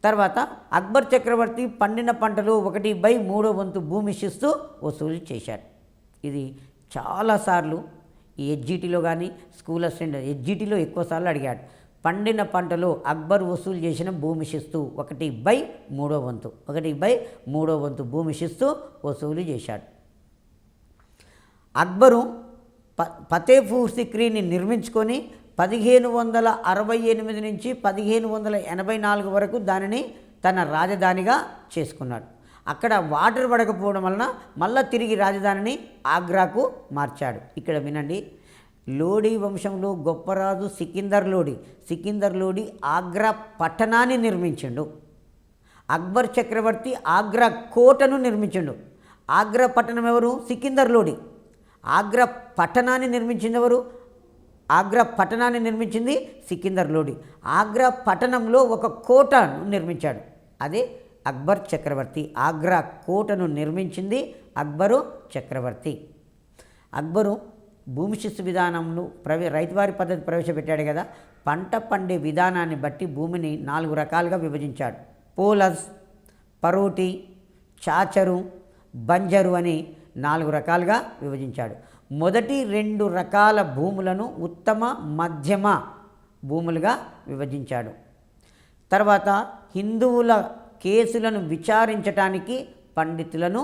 తర్వాత అక్బర్ చక్రవర్తి పండిన పంటలో 1/3 భూమి శిస్తు వసూలు చేశాడు. ఇది చాలాసార్లు ఈ హెచ్జిటిలో కానీ స్కూల్ అసిస్టెంట్ హెచ్జిటిలో ఎక్కువసార్లు అడిగాడు. పండిన పంటలో అక్బర్ వసూలు చేసిన భూమి శిస్తు 1/3 భూమి శిస్తు వసూలు చేశాడు. అక్బరు ఫతేపూర్ సిక్రీని నిర్మించుకొని 1568 నుంచి 1584 వరకు దానిని తన రాజధానిగా చేసుకున్నాడు. అక్కడ వాటర్ పడకపోవడం వలన మళ్ళీ తిరిగి రాజధానిని ఆగ్రాకు మార్చాడు. ఇక్కడ వినండి, లోడీ వంశంలో గొప్ప రాజు సికిందర్ లోడీ ఆగ్రా పట్టణాన్ని నిర్మించిండు. అక్బర్ చక్రవర్తి ఆగ్రా కోటను నిర్మించిండు. ఆగ్రా పట్టణం ఎవరు? సికిందర్ లోడీ. ఆగ్రా పట్టణాన్ని నిర్మించింది ఎవరు? ఆగ్రా పట్టణాన్ని నిర్మించింది సికిందర్ లోడీ. ఆగ్రా పట్టణంలో ఒక కోటను నిర్మించాడు, అదే అక్బర్ చక్రవర్తి. ఆగ్రా కోటను నిర్మించింది అక్బరు చక్రవర్తి. అక్బరు భూమి శిస్తు విధానంలో రైతువారి పద్ధతి ప్రవేశపెట్టాడు కదా. పంట పండే విధానాన్ని బట్టి భూమిని 4 రకాలుగా విభజించాడు. పోలస్, పరోటి, చాచరు, బంజరు అని 4 రకాలుగా విభజించాడు. మొదటి 2 రకాల భూములను ఉత్తమ మధ్యమ భూములుగా విభజించాడు. తర్వాత హిందువుల కేసులను విచారించడానికి పండితులను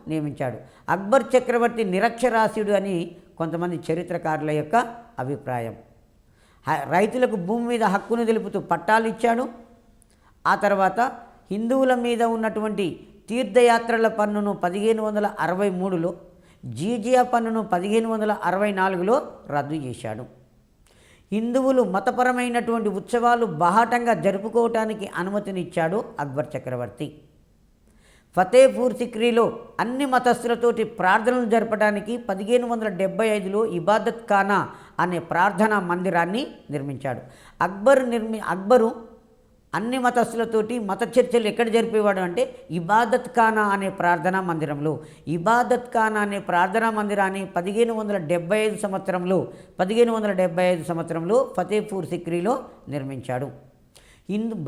నియమించాడు. అక్బర్ చక్రవర్తి నిరక్షరాస్యుడు అని కొంతమంది చరిత్రకారుల యొక్క అభిప్రాయం. రైతులకు భూమి మీద హక్కును తెలుపుతూ పట్టాలు ఇచ్చాడు. ఆ తర్వాత హిందువుల మీద ఉన్నటువంటి తీర్థయాత్రల పన్నును 1563లో, జీజియా పన్నును 1564లో రద్దు చేశాడు. హిందువులు మతపరమైనటువంటి ఉత్సవాలు బాహాటంగా జరుపుకోవటానికి అనుమతినిచ్చాడు అక్బర్ చక్రవర్తి. ఫతేపూర్ సిక్రీలో అన్ని మతస్థులతోటి ప్రార్థనలు జరపడానికి 1575లో ఇబాదత్ ఖానా అనే ప్రార్థనా మందిరాన్ని నిర్మించాడు. అక్బరు అన్ని మతస్థులతోటి మత చర్చలు ఎక్కడ జరిపేవాడు అంటే ఇబాదత్ ఖానా అనే ప్రార్థనా మందిరంలో. ఇబాదత్ ఖానా అనే ప్రార్థనా మందిరాన్ని 1575 సంవత్సరంలో ఫతేపూర్ సిక్రీలో నిర్మించాడు.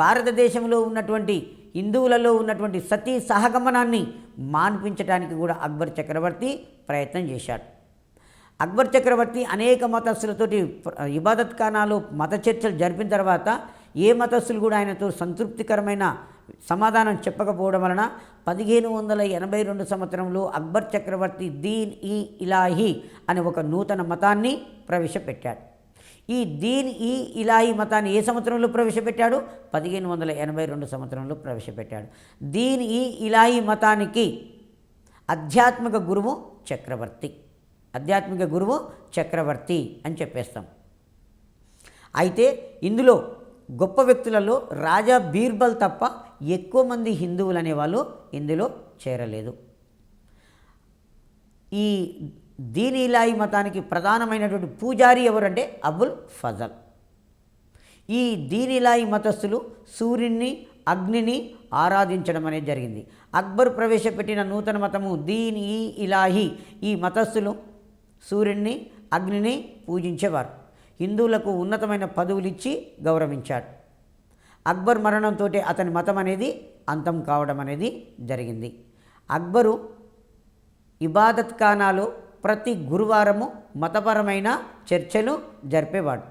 భారతదేశంలో ఉన్నటువంటి హిందువులలో ఉన్నటువంటి సతీ సహగమనాన్ని మాన్పించడానికి కూడా అక్బర్ చక్రవర్తి ప్రయత్నం చేశాడు. అక్బర్ చక్రవర్తి అనేక మతస్థులతోటి ఇబాదత్ ఖానాలో మత చర్చలు జరిపిన తర్వాత ఏ మతస్థులు కూడా ఆయనతో సంతృప్తికరమైన సమాధానం చెప్పకపోవడం వలన 1582 సంవత్సరంలో అక్బర్ చక్రవర్తి దీన్ ఈ ఇలాహీ అనే ఒక నూతన మతాన్ని ప్రవేశపెట్టాడు. ఈ దీన్ ఈ ఇలాహీ మతాన్ని ఏ సంవత్సరంలో ప్రవేశపెట్టాడు? 1582 సంవత్సరంలో ప్రవేశపెట్టాడు. దీన్ ఈ ఇలాహీ మతానికి ఆధ్యాత్మిక గురువు చక్రవర్తి అని చెప్పేస్తాం. అయితే ఇందులో గొప్ప వ్యక్తులలో రాజా బీర్బల్ తప్ప ఎక్కువ మంది హిందువులు అనేవాళ్ళు ఇందులో చేరలేదు. ఈ దీన్ ఇలాహీ మతానికి ప్రధానమైనటువంటి పూజారి ఎవరంటే అబుల్ ఫజల్. ఈ దీన్ ఇలాహీ మతస్థులు సూర్యుని, అగ్నిని ఆరాధించడం అనేది జరిగింది. అక్బర్ ప్రవేశపెట్టిన నూతన మతము దీన్ ఈ ఇలాహీ. ఈ మతస్థులు సూర్యుని, అగ్నిని పూజించేవారు. హిందువులకు ఉన్నతమైన పదవులు ఇచ్చి గౌరవించాడు. అక్బర్ మరణంతో అతని మతం అనేది అంతం కావడం అనేది జరిగింది. అక్బరు ఇబాదత్ ఖానాలో ప్రతి గురువారము మతపరమైన చర్చలు జరిపేవాడు.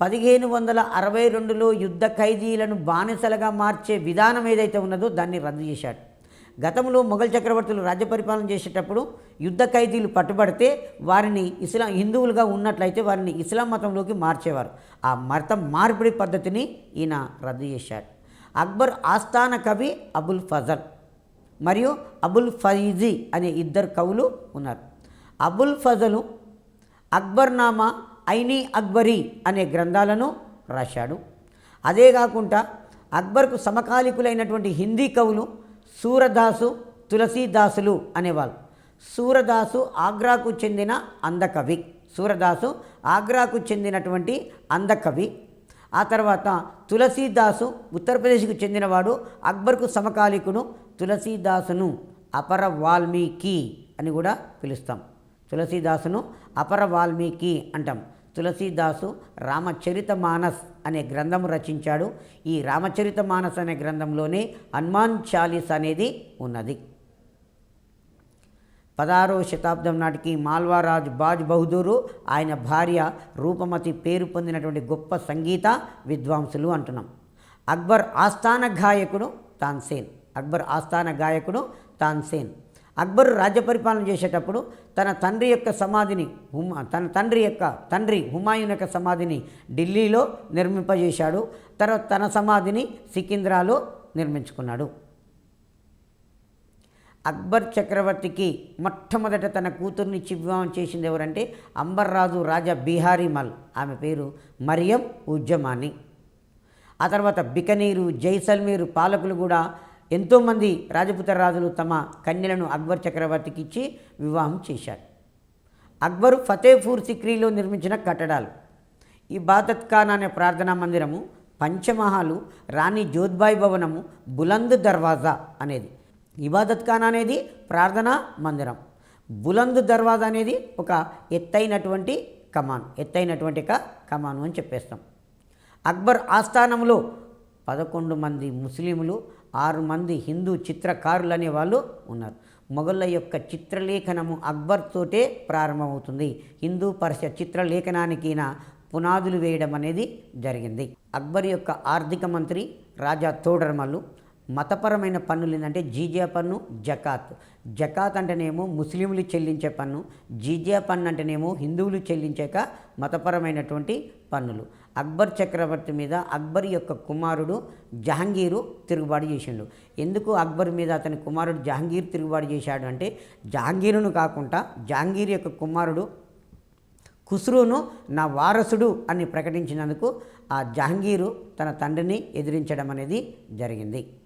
1562లో యుద్ధ ఖైదీలను బానిసలుగా మార్చే విధానం ఏదైతే ఉన్నదో దాన్ని రద్దు చేశాడు. గతంలో మొఘల్ చక్రవర్తులు రాజ్య పరిపాలన చేసేటప్పుడు యుద్ధ ఖైదీలు పట్టుబడితే వారిని హిందువులుగా ఉన్నట్లయితే వారిని ఇస్లాం మతంలోకి మార్చేవారు. ఆ మతం మార్పిడి పద్ధతిని ఈయన రద్దు చేశాడు. అక్బర్ ఆస్థాన కవి అబుల్ ఫజల్ మరియు అబుల్ ఫైజీ అనే ఇద్దరు కవులు ఉన్నారు. అబుల్ ఫజలు అక్బర్నామా, ఐనీ అక్బరీ అనే గ్రంథాలను రాశాడు. అదే కాకుండా అక్బర్కు సమకాలీకులైనటువంటి హిందీ కవులు సూరదాసు, తులసీదాసులు అనేవాళ్ళు. సూరదాసు ఆగ్రాకు చెందిన అందకవి. సూరదాసు ఆగ్రాకు చెందినటువంటి అందకవి. ఆ తర్వాత తులసీదాసు ఉత్తరప్రదేశ్కు చెందినవాడు. అక్బర్కు సమకాలీకుడు. తులసీదాసును అపర వాల్మీకి అని కూడా పిలుస్తాం. తులసీదాసును అపర వాల్మీకి అంటాం. తులసీదాసు రామచరితమానస్ అనే గ్రంథము రచించాడు. ఈ రామచరితమానస్ అనే గ్రంథంలోనే హనుమాన్ చాలీస్ అనేది ఉన్నది. 16వ శతాబ్దం నాటికి మాల్వారాజ్ బాజ్ బహదూరు, ఆయన భార్య రూపమతి పేరు పొందినటువంటి గొప్ప సంగీత విద్వాంసులు అంటున్నాం. అక్బర్ ఆస్థాన గాయకుడు తాన్సేన్. అక్బర్ ఆస్థాన గాయకుడు తాన్సేన్. అక్బర్ రాజ్య పరిపాలన చేసేటప్పుడు తన తండ్రి యొక్క హుమాయూన్ యొక్క సమాధిని ఢిల్లీలో నిర్మింపజేశాడు. తర్వాత తన సమాధిని సికింద్రాలో నిర్మించుకున్నాడు. అక్బర్ చక్రవర్తికి మొట్టమొదట తన కూతుర్ని వివాహం చేసింది ఎవరంటే అంబర్రాజు రాజా బిహారీ మల్. ఆమె పేరు మరియం ఉజ్జమాని. ఆ తర్వాత బికనీరు, జైసల్మీరు పాలకులు కూడా ఎంతోమంది రాజపుత్ర రాజులు తమ కన్యలను అక్బర్ చక్రవర్తికి ఇచ్చి వివాహం చేశారు. అక్బరు ఫతేపూర్ సిక్రీలో నిర్మించిన కట్టడాలు ఇబాదత్ ఖాన్ అనే ప్రార్థనా మందిరము, పంచమహాలు, రాణి జోధ్బాయి భవనము, బులంద్ దర్వాజా అనేది. ఇబాదత్ ఖాన్ అనేది ప్రార్థనా మందిరం, బులంద్ దర్వాజా అనేది ఒక ఎత్తైనటువంటి కమాను అని చెప్పేస్తాం. అక్బర్ ఆస్థానంలో 11 మంది ముస్లింలు, 6 మంది హిందూ చిత్రకారులు అనేవాళ్ళు ఉన్నారు. మొఘళ్ళ యొక్క చిత్రలేఖనము అక్బర్ తోటే ప్రారంభమవుతుంది. హిందూ పర్షియా చిత్రలేఖనానికి పునాదులు వేయడం అనేది జరిగింది. అక్బర్ యొక్క ఆర్థిక మంత్రి రాజా తోడర్మల్లు. మతపరమైన పన్నులు ఏంటంటే జీజియా పన్ను, జకాత్. జకాత్ అంటేనేమో ముస్లింలు చెల్లించే పన్ను, జీజియా పన్ను అంటేనేమో హిందువులు చెల్లించాక మతపరమైనటువంటి పన్నులు. అక్బర్ చక్రవర్తి మీద అక్బర్ యొక్క కుమారుడు జహంగీరు తిరుగుబాటు చేసిండు. ఎందుకు అక్బర్ మీద అతని కుమారుడు జహంగీర్ తిరుగుబాటు చేశాడు అంటే జహంగీరును కాకుండా జహంగీర్ యొక్క కుమారుడు ఖుస్రోను నా వారసుడు అని ప్రకటించినందుకు ఆ జహంగీరు తన తండ్రిని ఎదిరించడం అనేది జరిగింది.